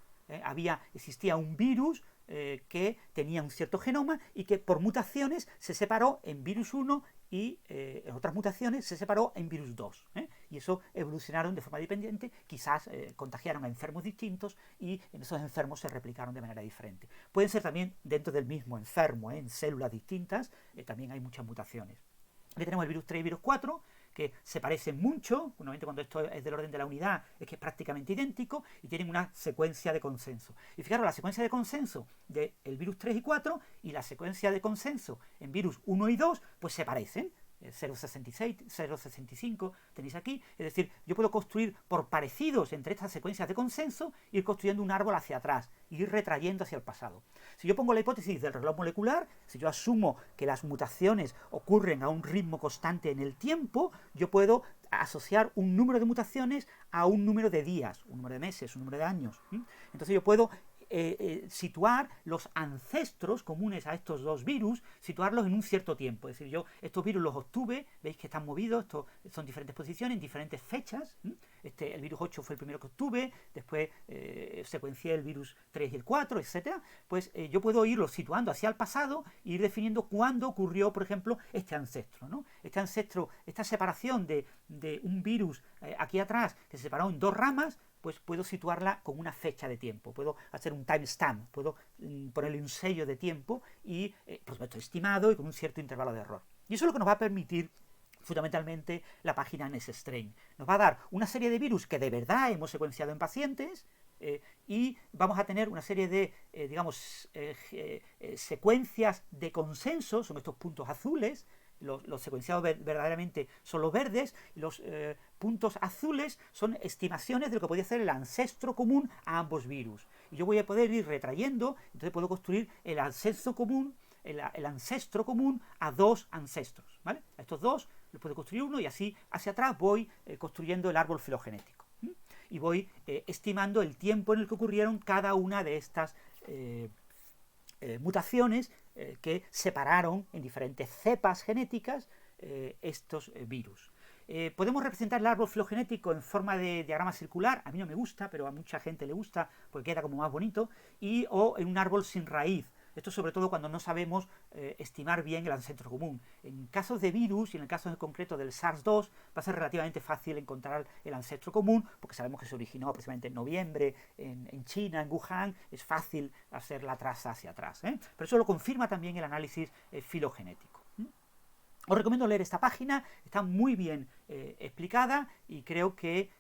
Existía un virus que tenía un cierto genoma y que por mutaciones se separó en virus 1 y en otras mutaciones se separó en virus 2. Y eso evolucionaron de forma dependiente, quizás contagiaron a enfermos distintos y en esos enfermos se replicaron de manera diferente. Pueden ser también dentro del mismo enfermo, en células distintas, también hay muchas mutaciones. Aquí tenemos el virus 3 y virus 4, que se parecen mucho, normalmente cuando esto es del orden de la unidad es que es prácticamente idéntico, y tienen una secuencia de consenso. Y fijaros, la secuencia de consenso del virus 3 y 4 y la secuencia de consenso en virus 1 y 2, pues se parecen. 0,66, 0,65 tenéis aquí, es decir, yo puedo construir por parecidos entre estas secuencias de consenso, ir construyendo un árbol hacia atrás, ir retrayendo hacia el pasado. Si yo pongo la hipótesis del reloj molecular, si yo asumo que las mutaciones ocurren a un ritmo constante en el tiempo, yo puedo asociar un número de mutaciones a un número de días, un número de meses, un número de años. Entonces yo puedo situar los ancestros comunes a estos dos virus, situarlos en un cierto tiempo. Es decir, yo estos virus los obtuve, veis que están movidos, son diferentes posiciones, en diferentes fechas. El virus 8 fue el primero que obtuve, después secuencié el virus 3 y el 4, etc. Pues yo puedo irlos situando hacia el pasado e ir definiendo cuándo ocurrió, por ejemplo, este ancestro, ¿no? Este ancestro, esta separación de un virus aquí atrás, que se separó en dos ramas, pues puedo situarla con una fecha de tiempo, puedo hacer un timestamp, puedo ponerle un sello de tiempo y, por supuesto, estimado y con un cierto intervalo de error. Y eso es lo que nos va a permitir fundamentalmente la página NestStrain. Nos va a dar una serie de virus que de verdad hemos secuenciado en pacientes, y vamos a tener una serie de, secuencias de consenso, son estos puntos azules. Los secuenciados verdaderamente son los verdes, y los puntos azules son estimaciones de lo que podría ser el ancestro común a ambos virus. Y yo voy a poder ir retrayendo, entonces puedo construir el ancestro común el ancestro común a dos ancestros, ¿vale? A estos dos los puedo construir uno y así hacia atrás voy construyendo el árbol filogenético. Y voy estimando el tiempo en el que ocurrieron cada una de estas mutaciones que separaron en diferentes cepas genéticas estos virus. Podemos representar el árbol filogenético en forma de diagrama circular, a mí no me gusta, pero a mucha gente le gusta porque queda como más bonito, o en un árbol sin raíz. Esto sobre todo cuando no sabemos estimar bien el ancestro común. En casos de virus y en el caso en concreto del SARS-2 va a ser relativamente fácil encontrar el ancestro común porque sabemos que se originó aproximadamente en noviembre en China, en Wuhan, es fácil hacer la traza hacia atrás. Pero eso lo confirma también el análisis filogenético. Os recomiendo leer esta página, está muy bien explicada y creo que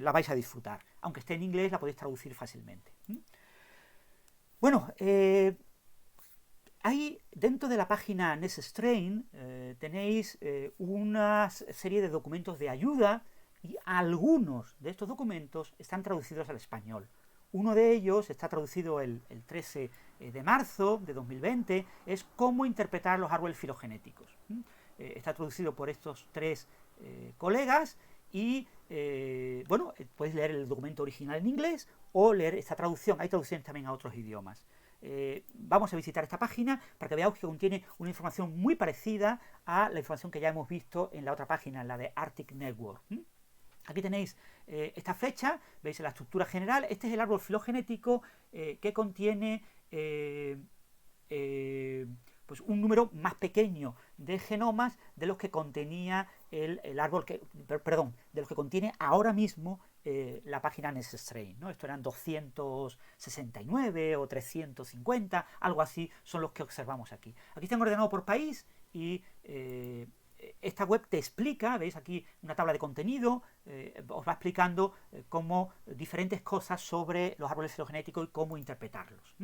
la vais a disfrutar. Aunque esté en inglés, la podéis traducir fácilmente. Bueno, ahí dentro de la página NestStrain tenéis una serie de documentos de ayuda y algunos de estos documentos están traducidos al español. Uno de ellos está traducido el 13 de marzo de 2020, es cómo interpretar los árboles filogenéticos. Está traducido por estos tres colegas y, bueno, podéis leer el documento original en inglés o leer esta traducción. Hay traducciones también a otros idiomas. Vamos a visitar esta página para que veáis que contiene una información muy parecida a la información que ya hemos visto en la otra página, la de Arctic Network. Aquí tenéis esta flecha, veis la estructura general. Este es el árbol filogenético que contiene pues un número más pequeño de genomas de los que contenía el árbol, de los que contiene ahora mismo la página NestStrain, ¿no? Esto eran 269 o 350, algo así son los que observamos aquí. Aquí están ordenados por país y esta web te explica, veis aquí una tabla de contenido, os va explicando cómo diferentes cosas sobre los árboles filogenéticos y cómo interpretarlos.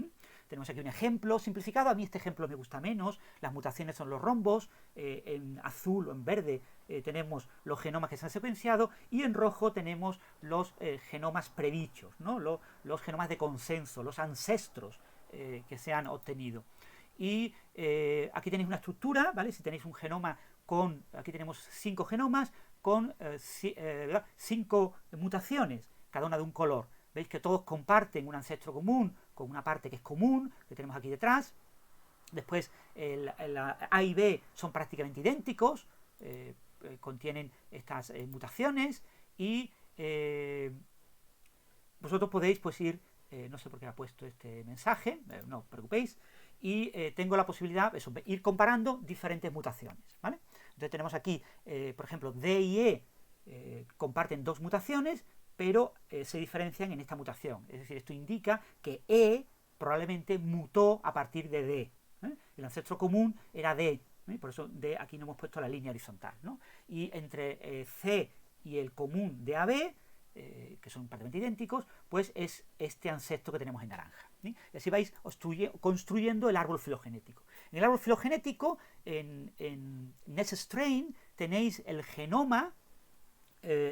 Tenemos aquí un ejemplo simplificado, a mí este ejemplo me gusta menos, las mutaciones son los rombos, en azul o en verde tenemos los genomas que se han secuenciado y en rojo tenemos los genomas predichos, ¿no? los genomas de consenso, los ancestros que se han obtenido. Y aquí tenéis una estructura, ¿vale? Si tenéis un genoma aquí tenemos 5 genomas con 5 mutaciones, cada una de un color. Veis que todos comparten un ancestro común con una parte que es común, que tenemos aquí detrás. Después la A y B son prácticamente idénticos, contienen estas mutaciones y vosotros podéis pues ir, no sé por qué ha puesto este mensaje, no os preocupéis, y tengo la posibilidad de ir comparando diferentes mutaciones, ¿vale? Entonces tenemos aquí, por ejemplo, D y E comparten 2 mutaciones, pero se diferencian en esta mutación. Es decir, esto indica que E probablemente mutó a partir de D. El ancestro común era D, por eso D aquí no hemos puesto la línea horizontal, ¿no? Y entre C y el común de AB, que son prácticamente idénticos, pues es este ancestro que tenemos en naranja. Y así vais construyendo el árbol filogenético. En el árbol filogenético, en NestStrain, tenéis el genoma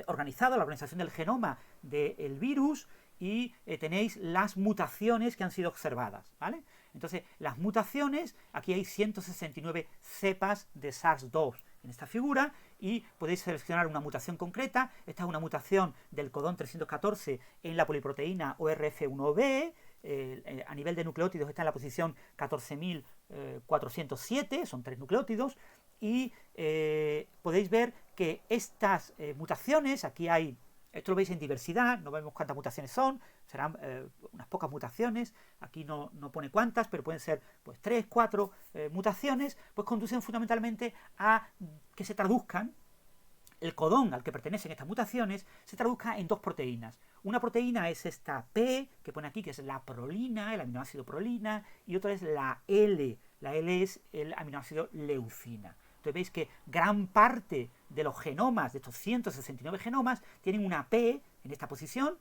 organizado, la organización del genoma del virus y tenéis las mutaciones que han sido observadas, ¿vale? Entonces, las mutaciones, aquí hay 169 cepas de SARS-2 en esta figura y podéis seleccionar una mutación concreta. Esta es una mutación del codón 314 en la poliproteína ORF1b, a nivel de nucleótidos está en la posición 14.407, son 3 nucleótidos, y podéis ver que estas mutaciones, aquí hay, esto lo veis en diversidad, no vemos cuántas mutaciones son, serán unas pocas mutaciones, aquí no pone cuántas, pero pueden ser pues 3, 4 mutaciones, pues conducen fundamentalmente a que se traduzcan, el codón al que pertenecen estas mutaciones, se traduzca en 2 proteínas. Una proteína es esta P, que pone aquí, que es la prolina, el aminoácido prolina, y otra es la L. La L es el aminoácido leucina. Entonces veis que gran parte de los genomas, de estos 169 genomas, tienen una P en esta posición,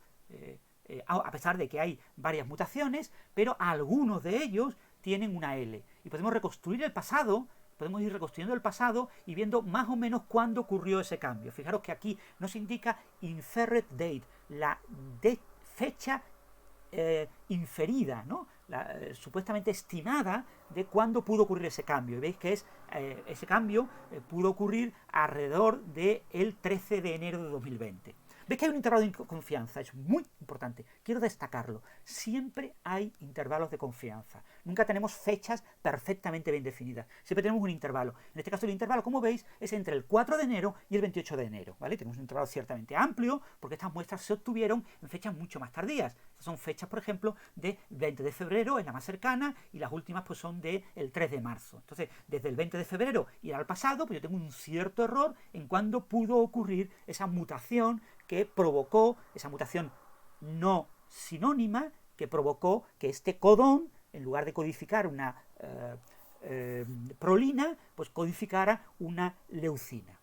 a pesar de que hay varias mutaciones, pero algunos de ellos tienen una L. Y podemos reconstruir el pasado, podemos ir reconstruyendo el pasado y viendo más o menos cuándo ocurrió ese cambio. Fijaros que aquí nos indica inferred date, la fecha inferida, ¿no? supuestamente estimada de cuándo pudo ocurrir ese cambio. Y veis que ese cambio pudo ocurrir alrededor del 13 de enero de 2020. ¿Ves que hay un intervalo de confianza? Es muy importante. Quiero destacarlo. Siempre hay intervalos de confianza. Nunca tenemos fechas perfectamente bien definidas. Siempre tenemos un intervalo. En este caso el intervalo, como veis, es entre el 4 de enero y el 28 de enero. ¿Vale? Tenemos un intervalo ciertamente amplio porque estas muestras se obtuvieron en fechas mucho más tardías. Estas son fechas, por ejemplo, de 20 de febrero, es la más cercana, y las últimas pues son del 3 de marzo. Entonces, desde el 20 de febrero y al pasado, pues yo tengo un cierto error en cuándo pudo ocurrir esa mutación que provocó, esa mutación no sinónima, que provocó que este codón, en lugar de codificar una prolina, pues codificara una leucina.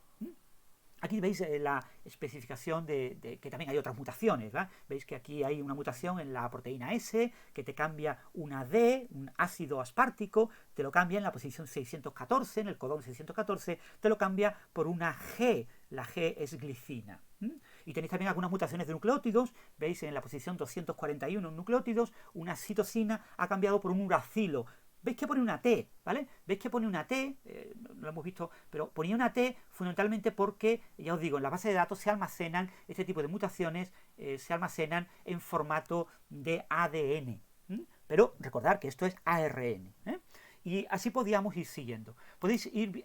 Aquí veis la especificación de que también hay otras mutaciones, ¿verdad? Veis que aquí hay una mutación en la proteína S que te cambia una D, un ácido aspartico, te lo cambia en la posición 614, en el codón 614, te lo cambia por una G, la G es glicina. Y tenéis también algunas mutaciones de nucleótidos, veis en la posición 241 nucleótidos, una citosina ha cambiado por un uracilo. ¿Veis que pone una T? ¿Vale? ¿Veis que pone una T? No lo hemos visto, pero ponía una T fundamentalmente porque, ya os digo, en la base de datos se almacenan, este tipo de mutaciones se almacenan en formato de ADN. Pero recordad que esto es ARN. Y así podíamos ir siguiendo. Podéis ir,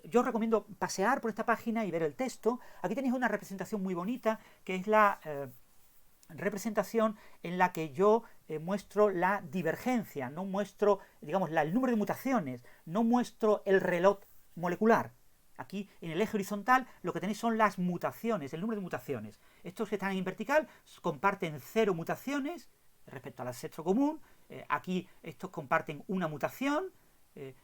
yo os recomiendo pasear por esta página y ver el texto. Aquí tenéis una representación muy bonita, que es la representación en la que yo muestro la divergencia, no muestro, digamos, el número de mutaciones, no muestro el reloj molecular. Aquí en el eje horizontal lo que tenéis son las mutaciones, el número de mutaciones. Estos que están en vertical comparten 0 mutaciones respecto al ancestro común. Aquí estos comparten una mutación,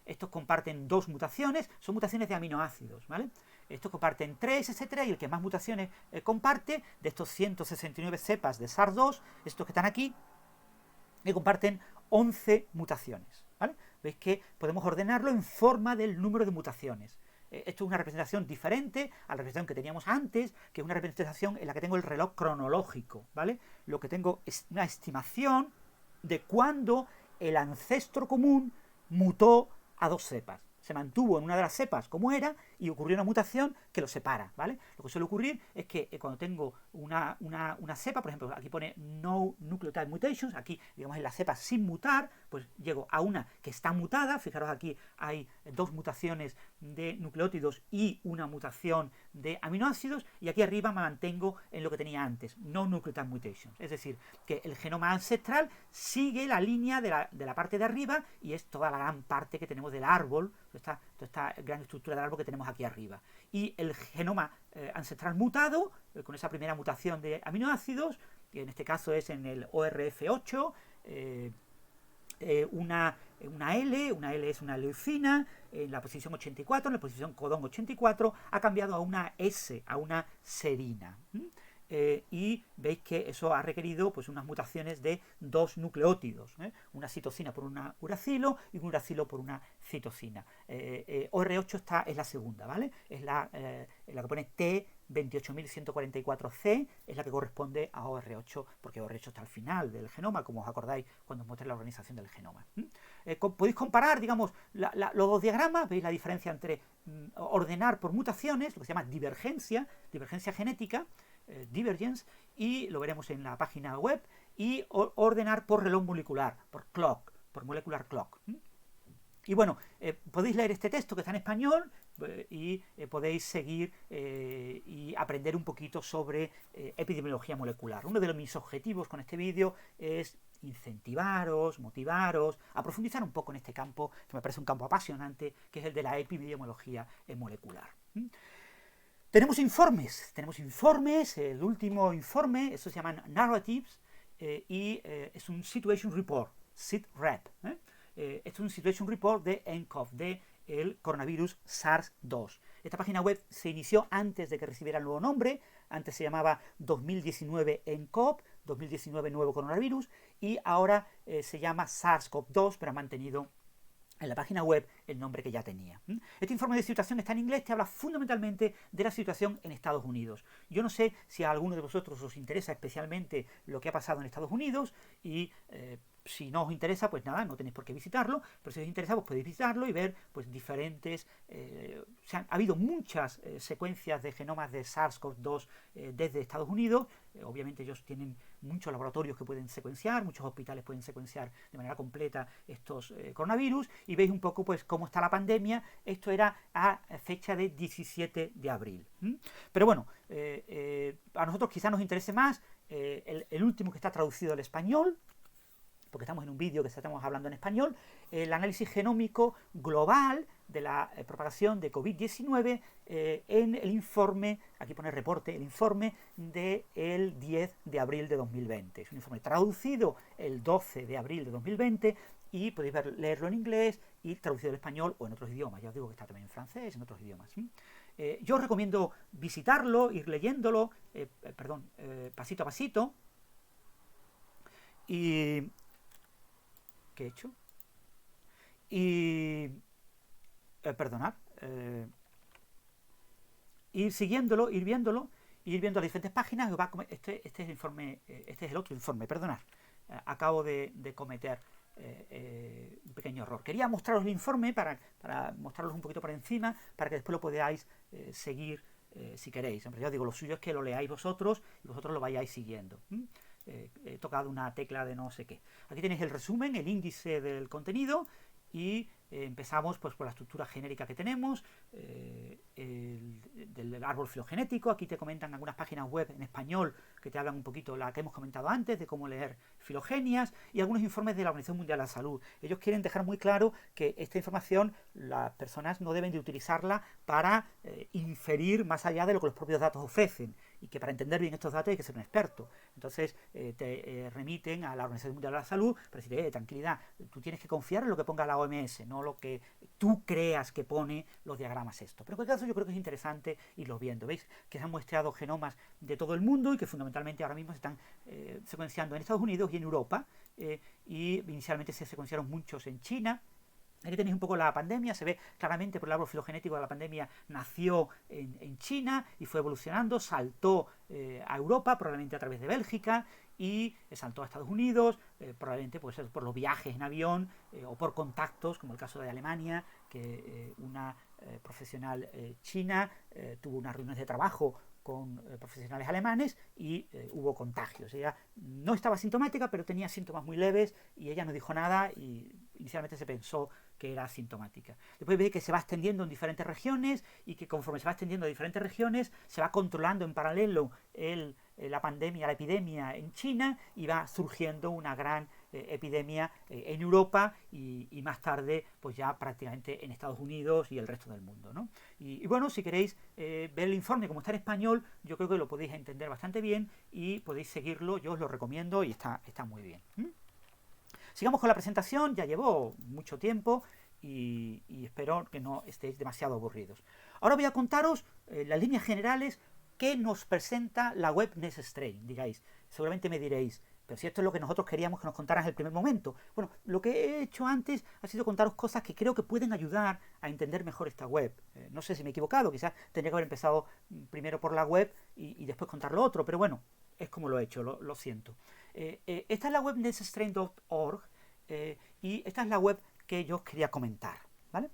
estos comparten 2 mutaciones, son mutaciones de aminoácidos, ¿vale? Estos comparten 3, etcétera, y el que más mutaciones comparte, de estos 169 cepas de SARS-2, estos que están aquí, comparten 11 mutaciones, ¿vale? Veis que podemos ordenarlo en forma del número de mutaciones. Esto es una representación diferente a la representación que teníamos antes, que es una representación en la que tengo el reloj cronológico, ¿vale? Lo que tengo es una estimación de cuándo el ancestro común mutó a 2 cepas. Se mantuvo en una de las cepas como era y ocurrió una mutación que lo separa, ¿vale? Lo que suele ocurrir es que cuando tengo una cepa, por ejemplo, aquí pone no nucleotide mutations, aquí digamos en la cepa sin mutar, pues llego a una que está mutada, fijaros aquí hay 2 mutaciones de nucleótidos y una mutación de aminoácidos, y aquí arriba me mantengo en lo que tenía antes, no nucleotide mutations, es decir, que el genoma ancestral sigue la línea de la parte de arriba y es toda la gran parte que tenemos del árbol, toda esta gran estructura del árbol que tenemos aquí arriba. Y el genoma ancestral mutado, con esa primera mutación de aminoácidos, que en este caso es en el ORF8, una L es una leucina, en la posición 84, en la posición codón 84, ha cambiado a una S, a una serina. Y veis que eso ha requerido pues unas mutaciones de 2 nucleótidos, una citosina por un uracilo y un uracilo por una citosina. OR8 es la segunda, ¿vale? Es la que pone T28144C, es la que corresponde a OR8, porque OR8 está al final del genoma, como os acordáis cuando os mostré la organización del genoma. Podéis comparar, digamos, los 2 diagramas, veis la diferencia entre ordenar por mutaciones, lo que se llama divergencia genética, divergence, y lo veremos en la página web, y ordenar por reloj molecular, por clock, por molecular clock. Y bueno, podéis leer este texto que está en español y podéis seguir y aprender un poquito sobre epidemiología molecular. Uno de mis objetivos con este vídeo es incentivaros, motivaros a profundizar un poco en este campo, que me parece un campo apasionante, que es el de la epidemiología molecular. Tenemos informes, el último informe, eso se llaman narratives, y es un Situation Report, SITREP. Esto es un Situation Report de nCoV, de el coronavirus SARS-2. Esta página web se inició antes de que recibiera el nuevo nombre, antes se llamaba 2019 nCoV, 2019 nuevo coronavirus, y ahora se llama SARS-CoV-2, pero ha mantenido en la página web el nombre que ya tenía. Este informe de situación está en inglés, te habla fundamentalmente de la situación en Estados Unidos. Yo no sé si a alguno de vosotros os interesa especialmente lo que ha pasado en Estados Unidos y si no os interesa, pues nada, no tenéis por qué visitarlo, pero si os interesa, pues podéis visitarlo y ver pues diferentes... ha habido muchas secuencias de genomas de SARS-CoV-2 desde Estados Unidos. Obviamente ellos tienen muchos laboratorios que pueden secuenciar, muchos hospitales pueden secuenciar de manera completa estos coronavirus, y veis un poco pues cómo está la pandemia. Esto era a fecha de 17 de abril. Pero bueno, a nosotros quizás nos interese más el último que está traducido al español, porque estamos en un vídeo que estamos hablando en español, el análisis genómico global de la propagación de COVID-19 en el informe, aquí pone reporte, el informe del 10 de abril de 2020. Es un informe traducido el 12 de abril de 2020 y podéis leerlo en inglés y traducido al español o en otros idiomas. Ya os digo que está también en francés, en otros idiomas. Yo os recomiendo visitarlo, ir leyéndolo, pasito a pasito. Y ¿qué he hecho? Y perdonad, ir siguiéndolo, ir viéndolo, ir viendo las diferentes páginas. Este es el informe, este es el otro informe, perdonad, acabo de cometer un pequeño error. Quería mostraros el informe para mostraros un poquito por encima, para que después lo podáis seguir si queréis. Hombre, ya os digo, lo suyo es que lo leáis vosotros y vosotros lo vayáis siguiendo. He tocado una tecla de no sé qué. Aquí tenéis el resumen, el índice del contenido, y empezamos pues por la estructura genérica que tenemos, del árbol filogenético. Aquí te comentan algunas páginas web en español que te hablan un poquito, la que hemos comentado antes, de cómo leer filogenias, y algunos informes de la Organización Mundial de la Salud. Ellos quieren dejar muy claro que esta información las personas no deben de utilizarla para inferir más allá de lo que los propios datos ofrecen, y que para entender bien estos datos hay que ser un experto. Entonces te remiten a la Organización Mundial de la Salud para decir, tranquilidad, tú tienes que confiar en lo que ponga la OMS, no lo que tú creas que pone los diagramas esto. Pero en cualquier caso yo creo que es interesante irlos viendo. Veis que se han muestreado genomas de todo el mundo y que fundamentalmente ahora mismo se están secuenciando en Estados Unidos y en Europa, y inicialmente se secuenciaron muchos en China. Aquí tenéis un poco la pandemia, se ve claramente por el árbol filogenético de la pandemia. Nació en China y fue evolucionando, saltó a Europa, probablemente a través de Bélgica, y saltó a Estados Unidos, probablemente pues, por los viajes en avión o por contactos, como el caso de Alemania, que una profesional china tuvo unas reuniones de trabajo con profesionales alemanes y hubo contagios. Ella no estaba sintomática, pero tenía síntomas muy leves y ella no dijo nada, y inicialmente se pensó que era asintomática. Después veis que se va extendiendo en diferentes regiones, y que conforme se va extendiendo en diferentes regiones se va controlando en paralelo la pandemia, la epidemia en China, y va surgiendo una gran epidemia en Europa y más tarde pues ya prácticamente en Estados Unidos y el resto del mundo, ¿no? Y bueno, si queréis ver el informe como está en español, yo creo que lo podéis entender bastante bien y podéis seguirlo. Yo os lo recomiendo y está muy bien. Sigamos con la presentación. Ya llevo mucho tiempo y espero que no estéis demasiado aburridos. Ahora voy a contaros las líneas generales que nos presenta la web NestStrain. Digáis, seguramente me diréis, pero si esto es lo que nosotros queríamos que nos contaras en el primer momento. Bueno, lo que he hecho antes ha sido contaros cosas que creo que pueden ayudar a entender mejor esta web. No sé si me he equivocado, quizás tendría que haber empezado primero por la web y después contar lo otro, pero bueno, es como lo he hecho, lo siento. Esta es la web neststrain.org, y esta es la web que yo os quería comentar, ¿vale?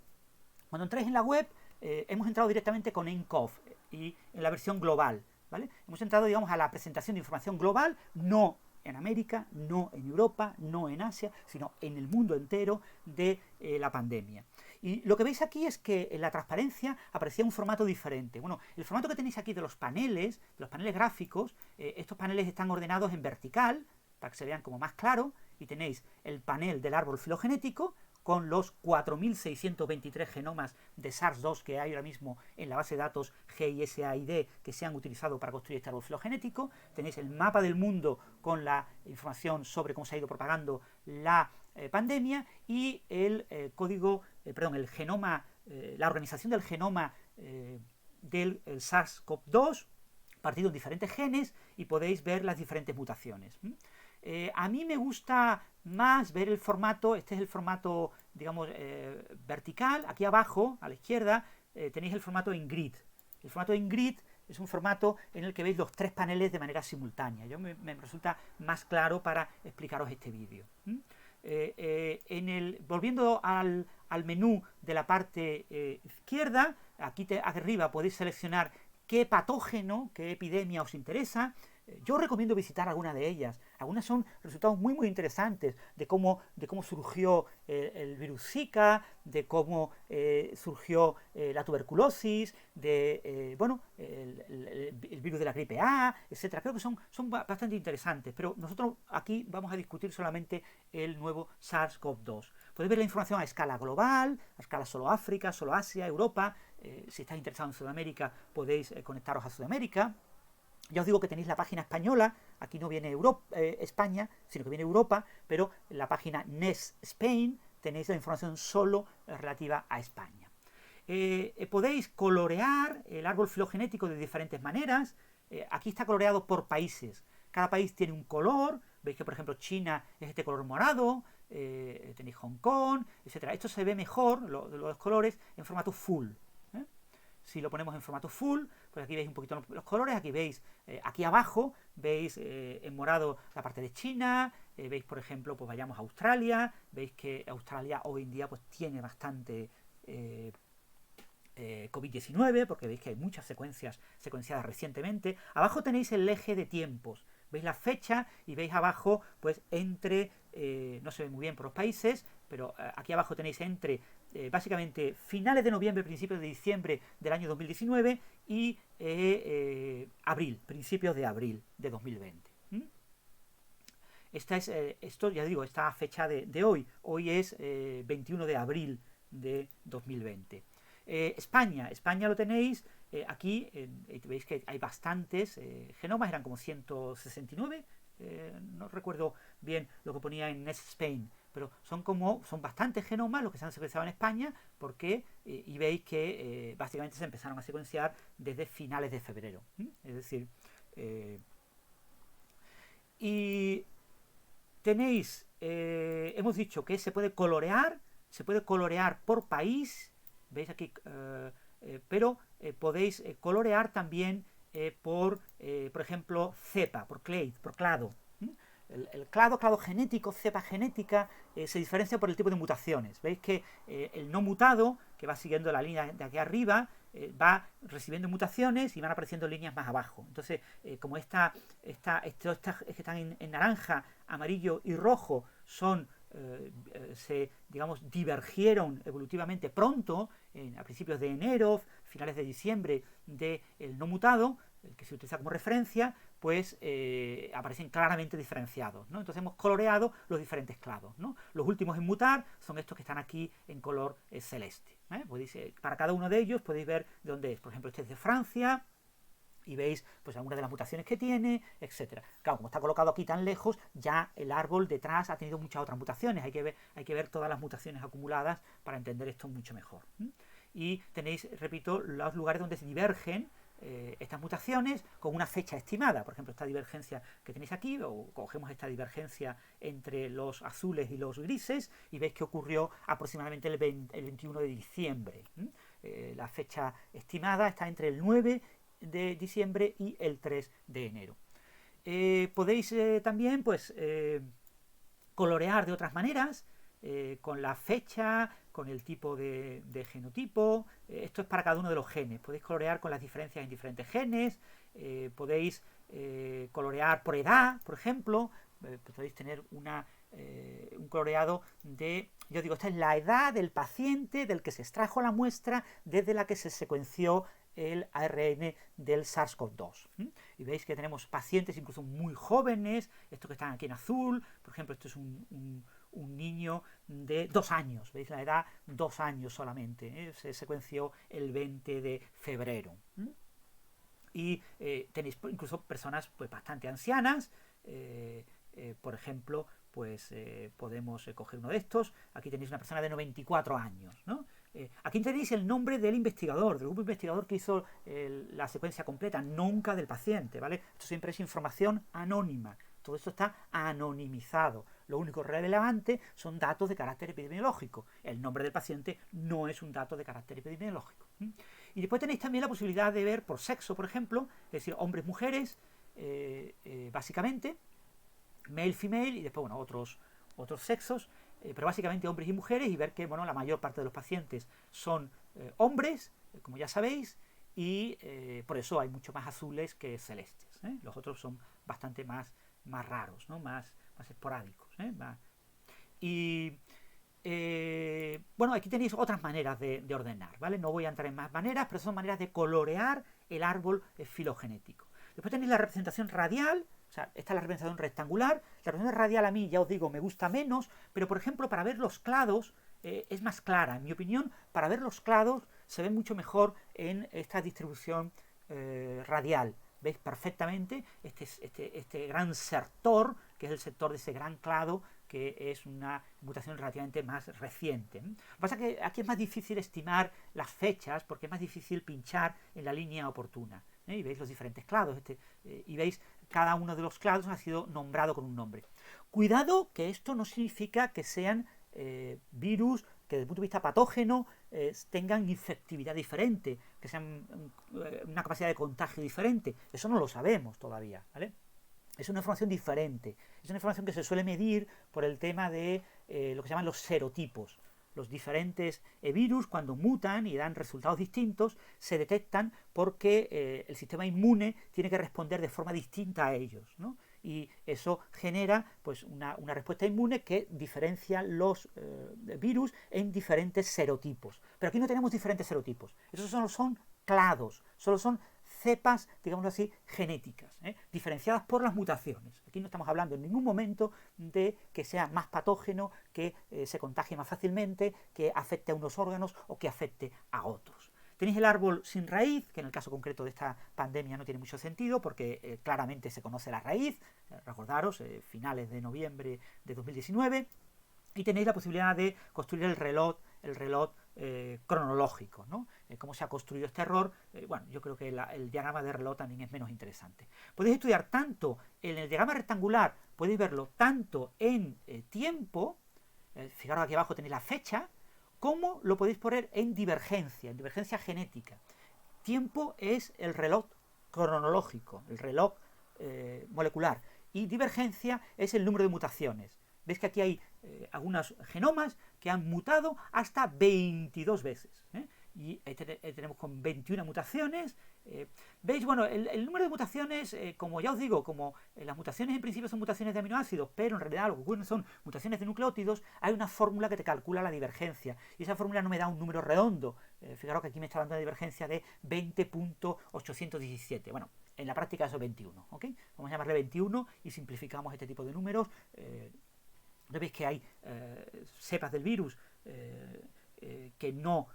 Cuando entréis en la web, hemos entrado directamente con nCoV y en la versión global, ¿vale? Hemos entrado, digamos, a la presentación de información global, no en América, no en Europa, no en Asia, sino en el mundo entero de la pandemia. Y lo que veis aquí es que en la transparencia aparecía un formato diferente. Bueno, el formato que tenéis aquí de los paneles gráficos, estos paneles están ordenados en vertical, para que se vean como más claro, y tenéis el panel del árbol filogenético, con los 4.623 genomas de SARS-2 que hay ahora mismo en la base de datos GISAID que se han utilizado para construir este árbol filogenético. Tenéis el mapa del mundo con la información sobre cómo se ha ido propagando la pandemia, y el el genoma, la organización del genoma del SARS-CoV-2 partido en diferentes genes, y podéis ver las diferentes mutaciones. A mí me gusta más ver el formato, este es el formato, digamos, vertical. Aquí abajo, a la izquierda, tenéis el formato en grid. El formato en grid es un formato en el que veis los tres paneles de manera simultánea. Me resulta más claro para explicaros este vídeo. volviendo al menú de la parte izquierda, aquí arriba podéis seleccionar qué patógeno, qué epidemia os interesa. Yo recomiendo visitar alguna de ellas. Algunas son resultados muy interesantes de cómo surgió el virus Zika, de cómo surgió la tuberculosis, de el virus de la gripe A, etcétera. Creo que son bastante interesantes, pero nosotros aquí vamos a discutir solamente el nuevo SARS-CoV-2. Podéis ver la información a escala global, a escala solo África, solo Asia, Europa. Si estáis interesados en Sudamérica, podéis conectaros a Sudamérica. Ya os digo que tenéis la página española, aquí no viene España, sino que viene Europa, pero en la página NES Spain tenéis la información solo relativa a España. Podéis colorear el árbol filogenético de diferentes maneras. Aquí está coloreado por países. Cada país tiene un color. Veis que, por ejemplo, China es este color morado, tenéis Hong Kong, etc. Esto se ve mejor, los colores, en formato full. Si lo ponemos en formato full, pues aquí veis un poquito los colores, aquí veis, aquí abajo, veis en morado la parte de China, veis, por ejemplo, pues vayamos a Australia, veis que Australia hoy en día pues tiene bastante COVID-19, porque veis que hay muchas secuenciadas recientemente. Abajo tenéis el eje de tiempos, veis la fecha y veis abajo, pues entre, no se ve muy bien por los países, pero aquí abajo tenéis entre básicamente finales de noviembre, principios de diciembre del año 2019 y principios de abril de 2020. Esto ya digo, esta fecha de hoy. Hoy es 21 de abril de 2020. España lo tenéis aquí, veis que hay bastantes genomas, eran como 169, no recuerdo bien lo que ponía en NES Spain, pero son bastantes genomas los que se han secuenciado en España, porque y veis que básicamente se empezaron a secuenciar desde finales de febrero, es decir, y tenéis, hemos dicho que se puede colorear por país, veis aquí, pero podéis colorear también por ejemplo, cepa, por clado. El clado genético, cepa genética, se diferencia por el tipo de mutaciones. Veis que el no mutado, que va siguiendo la línea de aquí arriba, va recibiendo mutaciones y van apareciendo líneas más abajo. Entonces, como estos que están en naranja, amarillo y rojo son digamos, divergieron evolutivamente pronto, a principios de enero, finales de diciembre del no mutado, el que se utiliza como referencia, pues aparecen claramente diferenciados, ¿no? Entonces hemos coloreado los diferentes clados, ¿no? Los últimos en mutar son estos que están aquí en color celeste. Para cada uno de ellos podéis ver de dónde es. Por ejemplo, este es de Francia, y veis pues algunas de las mutaciones que tiene, etcétera. Claro, como está colocado aquí tan lejos, ya el árbol detrás ha tenido muchas otras mutaciones. Hay que ver todas las mutaciones acumuladas para entender esto mucho mejor. Y tenéis, repito, los lugares donde se divergen estas mutaciones con una fecha estimada. Por ejemplo, esta divergencia que tenéis aquí, o cogemos esta divergencia entre los azules y los grises, y veis que ocurrió aproximadamente el 21 de diciembre. La fecha estimada está entre el 9 de diciembre y el 3 de enero. Podéis también pues colorear de otras maneras, con la fecha, con el tipo de genotipo. Esto es para cada uno de los genes. Podéis colorear con las diferencias en diferentes genes. Podéis colorear por edad, por ejemplo. Podéis tener un coloreado de, yo digo, esta es la edad del paciente del que se extrajo la muestra desde la que se secuenció el ARN del SARS-CoV-2. Y veis que tenemos pacientes incluso muy jóvenes, estos que están aquí en azul, por ejemplo, esto es un niño de 2 años, veis la edad, 2 años solamente, se secuenció el 20 de febrero. Y tenéis incluso personas pues bastante ancianas, por ejemplo, pues podemos coger uno de estos. Aquí tenéis una persona de 94 años, ¿no? Aquí tenéis el nombre del investigador, del grupo investigador que hizo la secuencia completa, nunca del paciente, ¿vale? Esto siempre es información anónima, todo esto está anonimizado. Lo único relevante son datos de carácter epidemiológico. El nombre del paciente no es un dato de carácter epidemiológico. Y después tenéis también la posibilidad de ver por sexo, por ejemplo, es decir, hombres, mujeres, básicamente, male, female, y después, bueno, otros otros sexos, pero básicamente hombres y mujeres, y ver que bueno, la mayor parte de los pacientes son hombres, como ya sabéis, y por eso hay mucho más azules que celestes. Los otros son bastante más raros, ¿no? más esporádicos. Y bueno, aquí tenéis otras maneras de ordenar, ¿vale? No voy a entrar en más maneras, pero son maneras de colorear el árbol filogenético. Después tenéis la representación radial, o sea, esta es la representación rectangular. La representación radial a mí, ya os digo, me gusta menos, pero por ejemplo, para ver los clados es más clara. En mi opinión, para ver los clados se ve mucho mejor en esta distribución radial. ¿Veis perfectamente este gran sector, que es el sector de ese gran clado, que es una mutación relativamente más reciente. Lo que pasa es que aquí es más difícil estimar las fechas, porque es más difícil pinchar en la línea oportuna. Y veis los diferentes clados, y veis cada uno de los clados ha sido nombrado con un nombre. Cuidado que esto no significa que sean virus que desde el punto de vista patógeno tengan infectividad diferente, que sean una capacidad de contagio diferente. Eso no lo sabemos todavía, ¿vale? Es una información diferente. Es una información que se suele medir por el tema de lo que se llaman los serotipos. Los diferentes virus, cuando mutan y dan resultados distintos, se detectan porque el sistema inmune tiene que responder de forma distinta a ellos, ¿no? Y eso genera pues, una respuesta inmune que diferencia los virus en diferentes serotipos. Pero aquí no tenemos diferentes serotipos. Esos solo son clados, solo son cepas, digamos así, genéticas, diferenciadas por las mutaciones. Aquí no estamos hablando en ningún momento de que sea más patógeno, que se contagie más fácilmente, que afecte a unos órganos o que afecte a otros. Tenéis el árbol sin raíz, que en el caso concreto de esta pandemia no tiene mucho sentido, porque claramente se conoce la raíz, recordaros, finales de noviembre de 2019, y tenéis la posibilidad de construir el reloj cronológico, ¿no? Cómo se ha construido este error. Bueno, yo creo que el diagrama de reloj también es menos interesante. Podéis estudiar tanto en el diagrama rectangular, podéis verlo tanto en tiempo, fijaros aquí abajo tenéis la fecha, como lo podéis poner en divergencia genética. Tiempo es el reloj cronológico, el reloj molecular, y divergencia es el número de mutaciones. Veis que aquí hay algunos genomas que han mutado hasta 22 veces. Y tenemos con 21 mutaciones. ¿Veis? Bueno, el número de mutaciones, como ya os digo, como las mutaciones en principio son mutaciones de aminoácidos, pero en realidad lo que ocurre son mutaciones de nucleótidos, hay una fórmula que te calcula la divergencia. Y esa fórmula no me da un número redondo. Fijaros que aquí me está dando una divergencia de 20.817. Bueno, en la práctica eso es 21. ¿Ok? Vamos a llamarle 21 y simplificamos este tipo de números. Veis que hay cepas del virus que no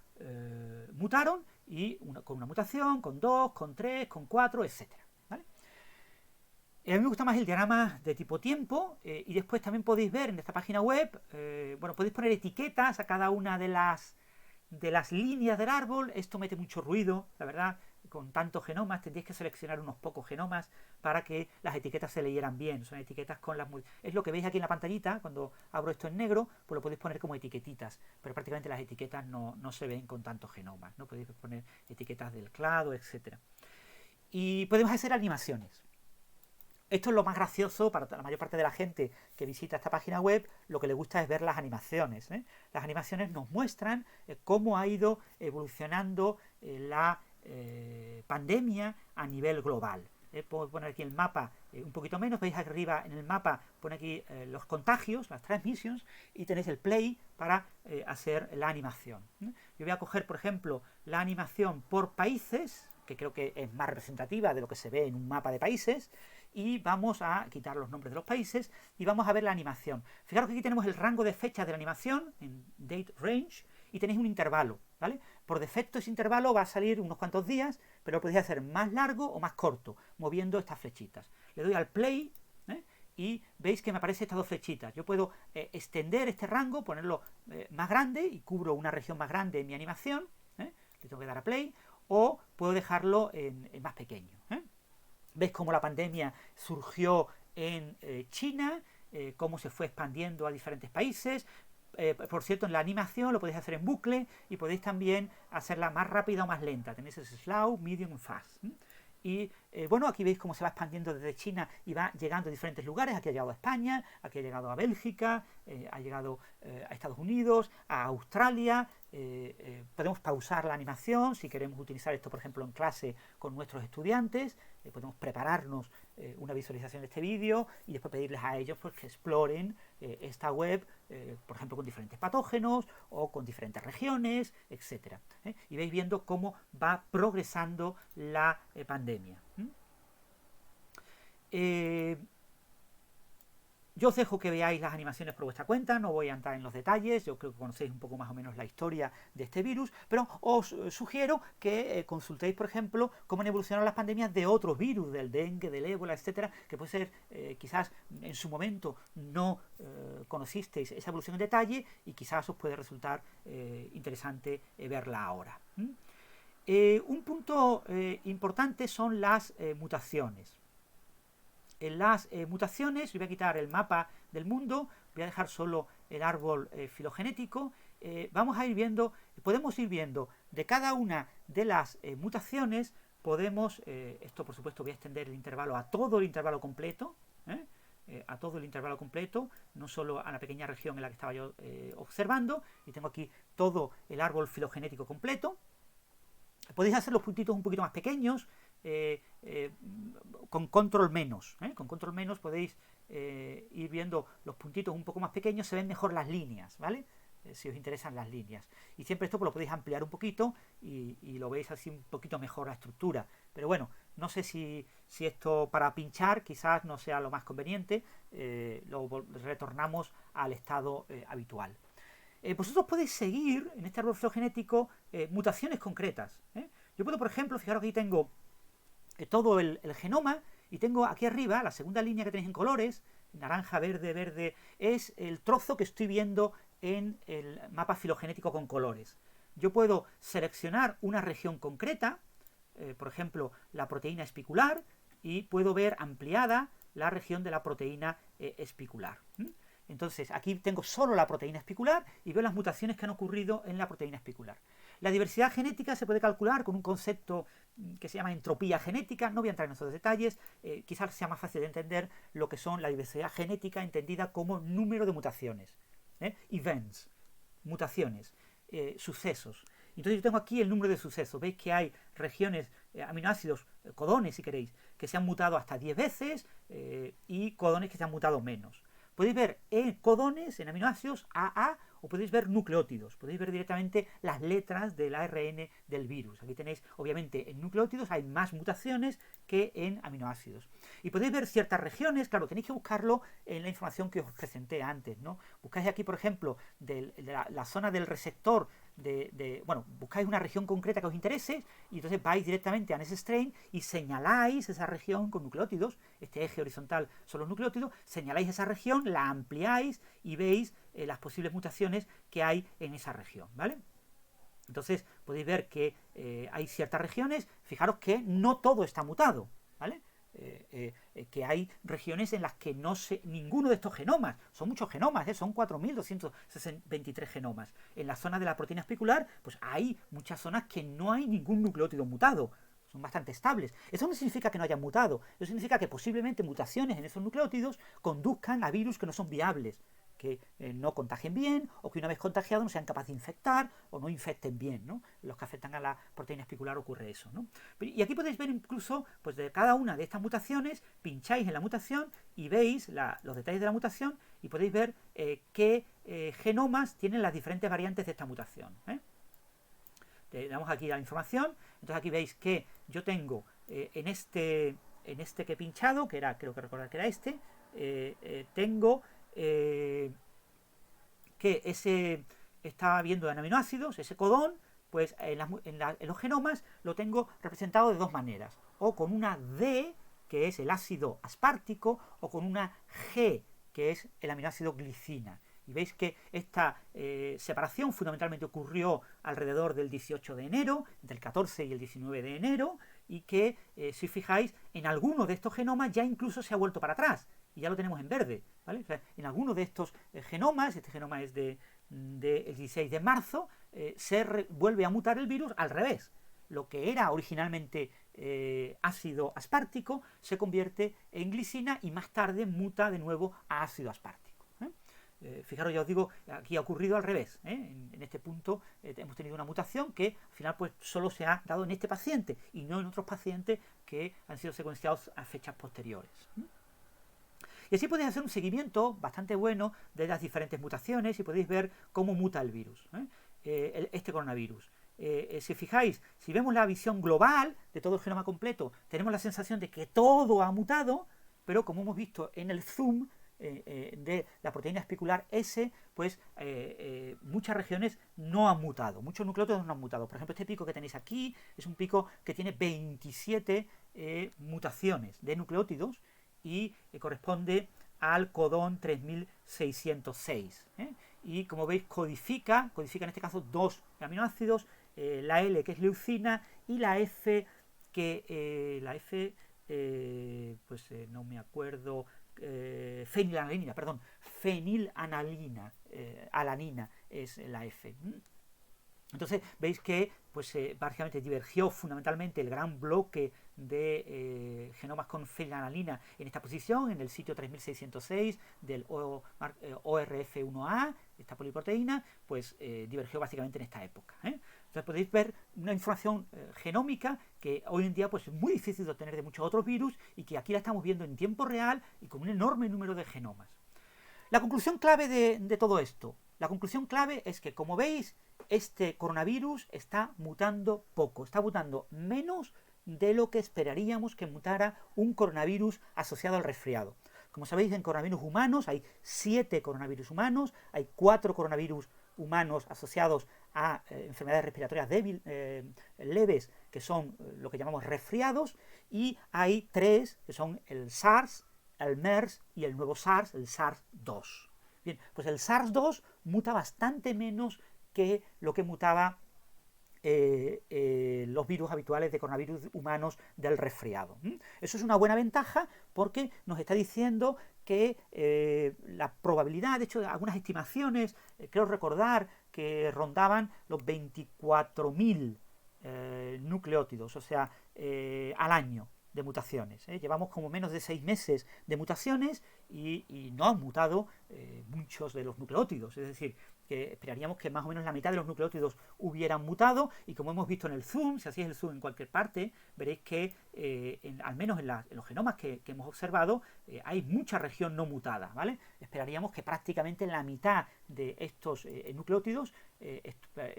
mutaron, y con una mutación, con 2, con 3, con 4, etc. ¿Vale? A mí me gusta más el diagrama de tipo tiempo, y después también podéis ver en esta página web, bueno, podéis poner etiquetas a cada una de las líneas del árbol. Esto mete mucho ruido, la verdad. Con tantos genomas tendríais que seleccionar unos pocos genomas para que las etiquetas se leyeran bien. Son etiquetas con las... Es lo que veis aquí en la pantallita. Cuando abro esto en negro, pues lo podéis poner como etiquetitas, pero prácticamente las etiquetas no se ven con tantos genomas, ¿no? Podéis poner etiquetas del clado, etc. Y podemos hacer animaciones. Esto es lo más gracioso para la mayor parte de la gente que visita esta página web. Lo que le gusta es ver las animaciones. Las animaciones nos muestran cómo ha ido evolucionando la pandemia a nivel global. Puedo poner aquí el mapa un poquito menos. Veis arriba en el mapa, pone aquí los contagios, las transmissions, y tenéis el play para hacer la animación. Yo voy a coger, por ejemplo, la animación por países, que creo que es más representativa de lo que se ve en un mapa de países, y vamos a quitar los nombres de los países y vamos a ver la animación. Fijaros que aquí tenemos el rango de fechas de la animación en date range, y tenéis un intervalo, ¿vale? Por defecto ese intervalo va a salir unos cuantos días, pero lo podéis hacer más largo o más corto, moviendo estas flechitas. Le doy al play, y veis que me aparecen estas dos flechitas. Yo puedo extender este rango, ponerlo más grande, y cubro una región más grande en mi animación, le tengo que dar a play, o puedo dejarlo en más pequeño. Veis cómo la pandemia surgió en China, cómo se fue expandiendo a diferentes países. Por cierto, en la animación lo podéis hacer en bucle, y podéis también hacerla más rápida o más lenta. Tenéis el slow, medium y fast. Y bueno, aquí veis cómo se va expandiendo desde China y va llegando a diferentes lugares. Aquí ha llegado a España, aquí ha llegado a Bélgica, ha llegado a Estados Unidos, a Australia. Podemos pausar la animación si queremos utilizar esto, por ejemplo, en clase con nuestros estudiantes. Podemos prepararnos una visualización de este vídeo y después pedirles a ellos pues, que exploren esta web, por ejemplo, con diferentes patógenos o con diferentes regiones, etcétera. Y veis viendo cómo va progresando la pandemia. Yo os dejo que veáis las animaciones por vuestra cuenta, no voy a entrar en los detalles, yo creo que conocéis un poco más o menos la historia de este virus, pero os sugiero que consultéis, por ejemplo, cómo han evolucionado las pandemias de otros virus, del dengue, del ébola, etcétera, que puede ser, quizás en su momento no conocisteis esa evolución en detalle y quizás os puede resultar interesante verla ahora. Un punto importante son las mutaciones. En las mutaciones, voy a quitar el mapa del mundo, voy a dejar solo el árbol filogenético. Vamos a ir viendo, podemos ir viendo de cada una de las mutaciones, podemos, esto por supuesto voy a extender el intervalo a todo el intervalo completo, a todo el intervalo completo, no solo a la pequeña región en la que estaba yo observando, y tengo aquí todo el árbol filogenético completo. Podéis hacer los puntitos un poquito más pequeños, con control menos. Con control menos podéis ir viendo los puntitos un poco más pequeños, se ven mejor las líneas, ¿vale? Si os interesan las líneas. Y siempre esto pues, lo podéis ampliar un poquito y lo veis así un poquito mejor la estructura. Pero bueno, no sé si esto para pinchar quizás no sea lo más conveniente, lo retornamos al estado habitual. Vosotros podéis seguir en este árbol filogenético mutaciones concretas. Yo puedo, por ejemplo, fijaros que aquí tengo todo el genoma y tengo aquí arriba, la segunda línea que tenéis en colores, naranja, verde, verde, es el trozo que estoy viendo en el mapa filogenético con colores. Yo puedo seleccionar una región concreta, por ejemplo, la proteína espicular, y puedo ver ampliada la región de la proteína espicular. Entonces, aquí tengo solo la proteína espicular y veo las mutaciones que han ocurrido en la proteína espicular. La diversidad genética se puede calcular con un concepto que se llama entropía genética. No voy a entrar en esos detalles, quizás sea más fácil de entender lo que son la diversidad genética entendida como número de mutaciones. Events, mutaciones, sucesos. Entonces yo tengo aquí el número de sucesos. Veis que hay regiones, aminoácidos, codones si queréis, que se han mutado hasta 10 veces y codones que se han mutado menos. Podéis ver codones en aminoácidos AA o podéis ver nucleótidos. Podéis ver directamente las letras del ARN del virus. Aquí tenéis, obviamente, en nucleótidos hay más mutaciones que en aminoácidos. Y podéis ver ciertas regiones, claro, tenéis que buscarlo en la información que os presenté antes, ¿no? Buscáis aquí, por ejemplo, de la zona del receptor bueno, buscáis una región concreta que os interese y entonces vais directamente a Ancestry y señaláis esa región con nucleótidos. Este eje horizontal son los nucleótidos, señaláis esa región, la ampliáis y veis las posibles mutaciones que hay en esa región, ¿vale? Entonces podéis ver que hay ciertas regiones, fijaros que no todo está mutado, ¿vale? Que hay regiones en las que no sé, ninguno de estos genomas, son muchos genomas, son 4.223 genomas. En la zona de la proteína espicular, pues hay muchas zonas que no hay ningún nucleótido mutado, son bastante estables. Eso no significa que no hayan mutado, eso significa que posiblemente mutaciones en esos nucleótidos conduzcan a virus que no son viables, que no contagien bien, o que una vez contagiados no sean capaces de infectar, o no infecten bien, ¿no? Los que afectan a la proteína espicular ocurre eso, ¿no? Y aquí podéis ver incluso, pues de cada una de estas mutaciones, pincháis en la mutación y veis los detalles de la mutación y podéis ver qué genomas tienen las diferentes variantes de esta mutación. Le damos aquí a la información, entonces aquí veis que yo tengo en este que he pinchado, que era, creo que recordar que era este, tengo que ese estaba viendo en aminoácidos, ese codón, pues en los genomas lo tengo representado de dos maneras, o con una D, que es el ácido aspartico, o con una G, que es el aminoácido glicina. Y veis que esta separación fundamentalmente ocurrió alrededor del 18 de enero, entre el 14 y el 19 de enero, y que, si os fijáis, en algunos de estos genomas ya incluso se ha vuelto para atrás, y ya lo tenemos en verde, ¿vale? O sea, en algunos de estos genomas, este genoma es del 16 de marzo, vuelve a mutar el virus al revés. lo que era originalmente ácido aspartico se convierte en glicina y más tarde muta de nuevo a ácido aspartico. Fijaros, ya os digo, aquí ha ocurrido al revés. En este punto hemos tenido una mutación que al final pues solo se ha dado en este paciente y no en otros pacientes que han sido secuenciados a fechas posteriores. Y así podéis hacer un seguimiento bastante bueno de las diferentes mutaciones y podéis ver cómo muta el virus, este coronavirus. Si os fijáis, si vemos la visión global de todo el genoma completo, tenemos la sensación de que todo ha mutado, pero como hemos visto en el zoom de la proteína espicular S, pues muchas regiones no han mutado, muchos nucleótidos no han mutado. Por ejemplo, este pico que tenéis aquí es un pico que tiene 27 mutaciones de nucleótidos y corresponde al codón 3606. Y como veis, codifica en este caso dos aminoácidos, la L que es leucina y la F que no me acuerdo, fenilalanina, perdón, fenilanalina, alanina es la F. Entonces veis que pues, básicamente divergió fundamentalmente el gran bloque de genomas con fenilalanina en esta posición, en el sitio 3606 del ORF1A, esta poliproteína, pues divergió básicamente en esta época. Entonces podéis ver una información genómica que hoy en día pues, es muy difícil de obtener de muchos otros virus y que aquí la estamos viendo en tiempo real y con un enorme número de genomas. La conclusión clave de todo esto, la conclusión clave es que, como veis, este coronavirus está mutando poco, está mutando menos de lo que esperaríamos que mutara un coronavirus asociado al resfriado. Como sabéis, en coronavirus humanos hay 7 coronavirus humanos, hay 4 coronavirus humanos asociados a enfermedades respiratorias leves, que son lo que llamamos resfriados, y hay 3 que son el SARS, el MERS y el nuevo SARS, el SARS-2. Bien, pues el SARS-2 muta bastante menos que lo que mutaba los virus habituales de coronavirus humanos del resfriado. Eso es una buena ventaja porque nos está diciendo que la probabilidad, de hecho, algunas estimaciones, creo recordar que rondaban los 24.000 nucleótidos, o sea, al año de mutaciones. Llevamos como menos de 6 meses de mutaciones y no han mutado muchos de los nucleótidos, es decir, que esperaríamos que más o menos la mitad de los nucleótidos hubieran mutado, y como hemos visto en el zoom, si hacéis el zoom en cualquier parte, veréis que al menos en los genomas que hemos observado hay mucha región no mutada, ¿vale? Esperaríamos que prácticamente la mitad de estos nucleótidos,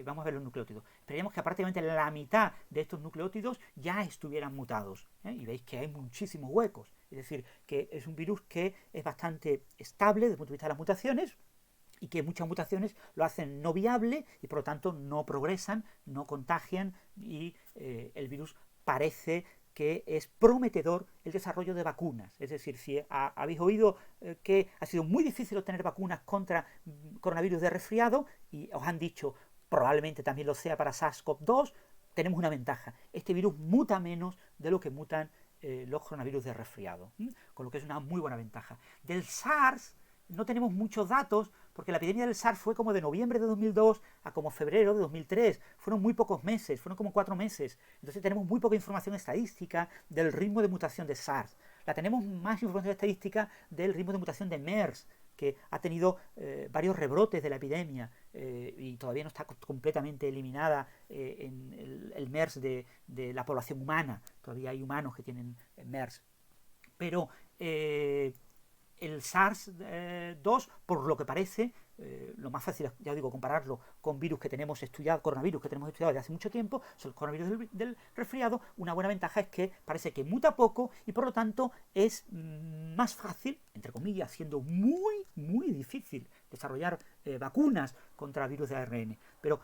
vamos a ver los nucleótidos, esperaríamos que prácticamente la mitad de estos nucleótidos ya estuvieran mutados, y veis que hay muchísimos huecos, es decir, que es un virus que es bastante estable desde el punto de vista de las mutaciones, y que muchas mutaciones lo hacen no viable y por lo tanto no progresan, no contagian, y el virus parece que es prometedor el desarrollo de vacunas. Es decir, si habéis oído que ha sido muy difícil obtener vacunas contra coronavirus de resfriado y os han dicho probablemente también lo sea para SARS-CoV-2, tenemos una ventaja. Este virus muta menos de lo que mutan los coronavirus de resfriado, con lo que es una muy buena ventaja. Del SARS no tenemos muchos datos porque la epidemia del SARS fue como de noviembre de 2002 a como febrero de 2003. Fueron muy pocos meses, fueron como 4 meses. Entonces tenemos muy poca información estadística del ritmo de mutación de SARS. La tenemos más información estadística del ritmo de mutación de MERS, que ha tenido varios rebrotes de la epidemia y todavía no está completamente eliminada en el MERS de la población humana. Todavía hay humanos que tienen MERS. Pero el SARS-2, por lo que parece, lo más fácil es, ya digo, compararlo con virus que tenemos estudiado, coronavirus que tenemos estudiado desde hace mucho tiempo, son los coronavirus del resfriado. Una buena ventaja es que parece que muta poco y por lo tanto es más fácil, entre comillas, siendo muy, muy difícil desarrollar vacunas contra virus de ARN. Pero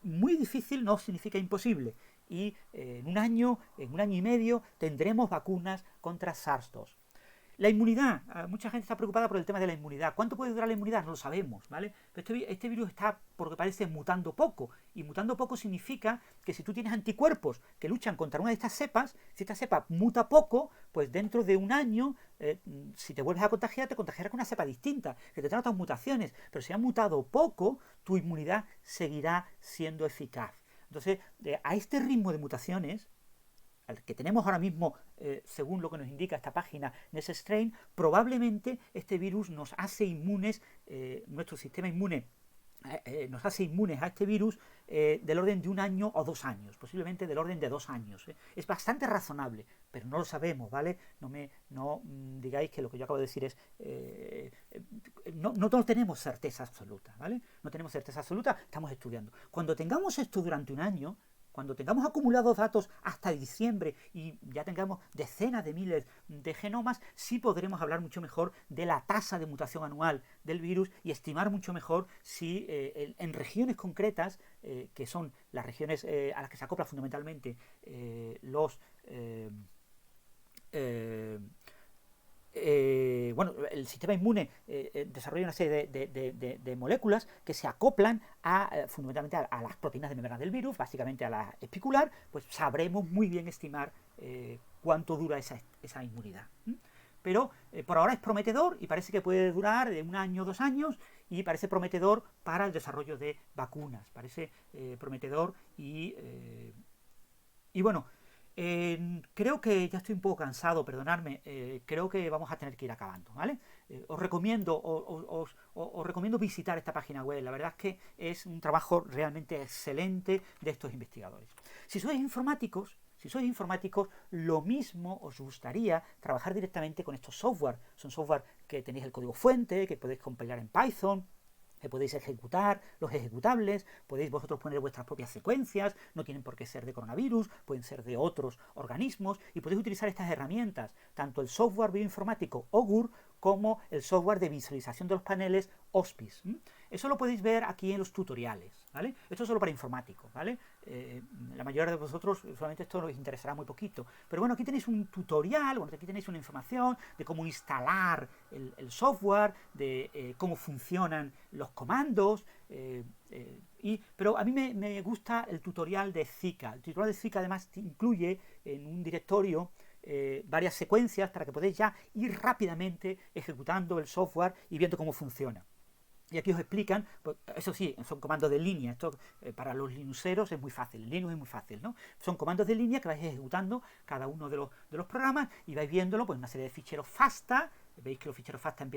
muy difícil no significa imposible. Y en un año y medio, tendremos vacunas contra SARS-2. La inmunidad, mucha gente está preocupada por el tema de la inmunidad. ¿Cuánto puede durar la inmunidad? No lo sabemos, ¿vale? Pero este virus está, por lo que parece, mutando poco. Y mutando poco significa que si tú tienes anticuerpos que luchan contra una de estas cepas, si esta cepa muta poco, pues dentro de un año, si te vuelves a contagiar, te contagiarás con una cepa distinta, que tendrá otras mutaciones. Pero si ha mutado poco, tu inmunidad seguirá siendo eficaz. Entonces, a este ritmo de mutaciones, al que tenemos ahora mismo, según lo que nos indica esta página, NestStrain, probablemente este virus nos hace inmunes, nuestro sistema inmune nos hace inmunes a este virus del orden de 1 año o 2 años, posiblemente del orden de 2 años. Es bastante razonable, pero no lo sabemos, ¿vale? No digáis que lo que yo acabo de decir es... no tenemos certeza absoluta, ¿vale? No tenemos certeza absoluta, estamos estudiando. Cuando tengamos esto durante 1 año, cuando tengamos acumulados datos hasta diciembre y ya tengamos decenas de miles de genomas, sí podremos hablar mucho mejor de la tasa de mutación anual del virus y estimar mucho mejor si en regiones concretas, que son las regiones a las que se acopla fundamentalmente el sistema inmune desarrolla una serie de moléculas que se acoplan fundamentalmente a las proteínas de membrana del virus, básicamente a la espicular, pues sabremos muy bien estimar cuánto dura esa inmunidad. Pero por ahora es prometedor y parece que puede durar de 1 año, 2 años, y parece prometedor para el desarrollo de vacunas. Parece prometedor y bueno, creo que ya estoy un poco cansado, perdonadme, creo que vamos a tener que ir acabando, ¿vale? Os recomiendo visitar esta página web, la verdad es que es un trabajo realmente excelente de estos investigadores. Si sois informáticos, lo mismo os gustaría trabajar directamente con estos software. Son software que tenéis el código fuente, que podéis compilar en Python, que podéis ejecutar los ejecutables, podéis vosotros poner vuestras propias secuencias, no tienen por qué ser de coronavirus, pueden ser de otros organismos, y podéis utilizar estas herramientas, tanto el software bioinformático Augur como el software de visualización de los paneles Hospice. Eso lo podéis ver aquí en los tutoriales, ¿vale? Esto es solo para informáticos, ¿vale? La mayoría de vosotros solamente esto os interesará muy poquito. Pero bueno, aquí tenéis un tutorial, bueno, aquí tenéis una información de cómo instalar el software, de cómo funcionan los comandos, pero a mí me gusta el tutorial de Zika. El tutorial de Zika además incluye en un directorio varias secuencias para que podáis ya ir rápidamente ejecutando el software y viendo cómo funciona. Y aquí os explican, pues, eso sí, son comandos de línea. Esto para los linuxeros es muy fácil, Linux es muy fácil, ¿no? Son comandos de línea que vais ejecutando cada uno de los programas y vais viéndolo, pues una serie de ficheros FASTA. Veis que los ficheros FASTA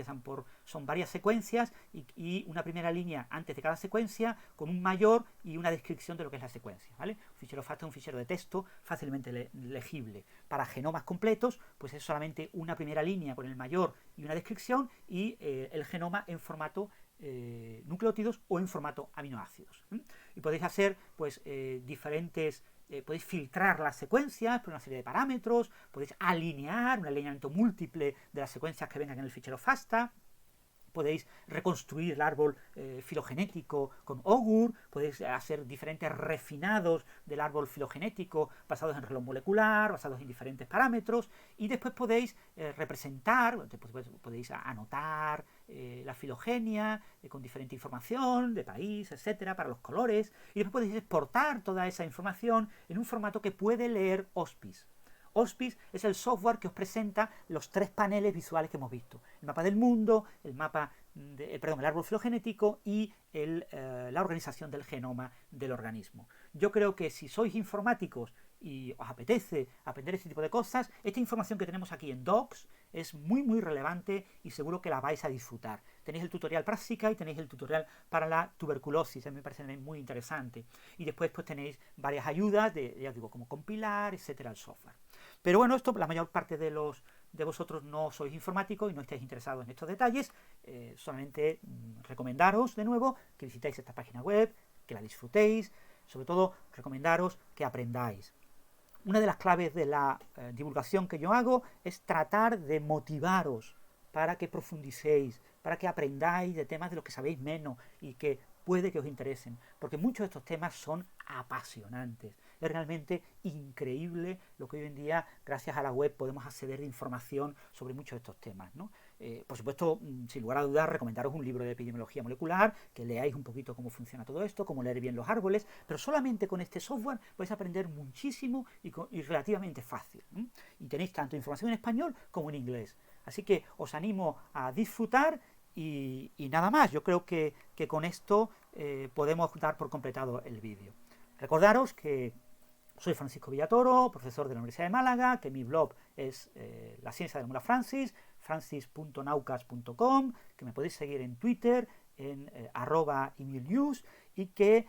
son varias secuencias y una primera línea antes de cada secuencia con un mayor y una descripción de lo que es la secuencia, ¿vale? Un fichero FASTA es un fichero de texto fácilmente legible. Para genomas completos, pues es solamente una primera línea con el mayor y una descripción y el genoma en formato nucleótidos o en formato aminoácidos. Y podéis hacer pues diferentes, podéis filtrar las secuencias por una serie de parámetros, podéis alinear un alineamiento múltiple de las secuencias que vengan en el fichero FASTA, podéis reconstruir el árbol filogenético con Augur, podéis hacer diferentes refinados del árbol filogenético basados en reloj molecular, basados en diferentes parámetros, y después podéis representar, podéis anotar la filogenia con diferente información de país, etcétera, para los colores, y después podéis exportar toda esa información en un formato que puede leer Hospice. Hospice es el software que os presenta los 3 paneles visuales que hemos visto. El mapa del mundo, el árbol filogenético y la organización del genoma del organismo. Yo creo que si sois informáticos y os apetece aprender este tipo de cosas, esta información que tenemos aquí en Docs es muy muy relevante y seguro que la vais a disfrutar. Tenéis el tutorial para Zika y tenéis el tutorial para la tuberculosis, a mí me parece muy interesante. Y después pues tenéis varias ayudas de, ya digo, cómo compilar, etcétera, el software. Pero bueno, esto la mayor parte de vosotros no sois informáticos y no estáis interesados en estos detalles. Solamente recomendaros de nuevo que visitéis esta página web, que la disfrutéis, sobre todo recomendaros que aprendáis. Una de las claves de la divulgación que yo hago es tratar de motivaros para que profundicéis, para que aprendáis de temas de los que sabéis menos y que puede que os interesen, porque muchos de estos temas son apasionantes. Es realmente increíble lo que hoy en día, gracias a la web, podemos acceder de información sobre muchos de estos temas, ¿no? Por supuesto, sin lugar a dudas, recomendaros un libro de epidemiología molecular, que leáis un poquito cómo funciona todo esto, cómo leer bien los árboles, pero solamente con este software vais a aprender muchísimo y relativamente fácil. Y tenéis tanto información en español como en inglés. Así que os animo a disfrutar y nada más. Yo creo que con esto podemos dar por completado el vídeo. Recordaros que soy Francisco Villatoro, profesor de la Universidad de Málaga, que mi blog es La Ciencia de la Mula Francis, francis.naucas.com, que me podéis seguir en Twitter, en @emilnews, y que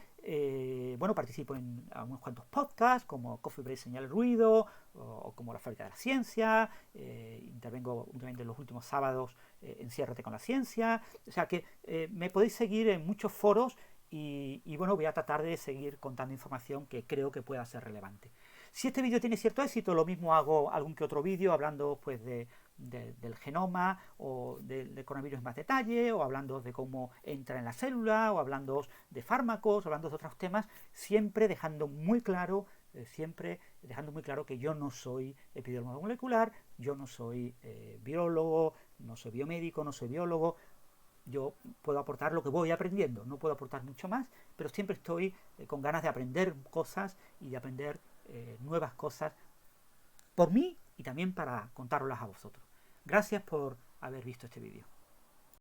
participo en unos cuantos podcasts como Coffee Break Señal el Ruido o como La Fábrica de la Ciencia. Intervengo últimamente los últimos sábados en Ciérrate con la Ciencia. O sea que me podéis seguir en muchos foros y voy a tratar de seguir contando información que creo que pueda ser relevante. Si este vídeo tiene cierto éxito, lo mismo hago algún que otro vídeo hablando pues del genoma o del coronavirus en más detalle, o hablando de cómo entra en la célula, o hablando de fármacos, o hablando de otros temas, siempre dejando muy claro que yo no soy epidemiólogo molecular, yo no soy biólogo, no soy biomédico, no soy biólogo. Yo puedo aportar lo que voy aprendiendo, no puedo aportar mucho más, pero siempre estoy con ganas de aprender cosas y de aprender nuevas cosas por mí y también para contároslas a vosotros. Gracias por haber visto este vídeo.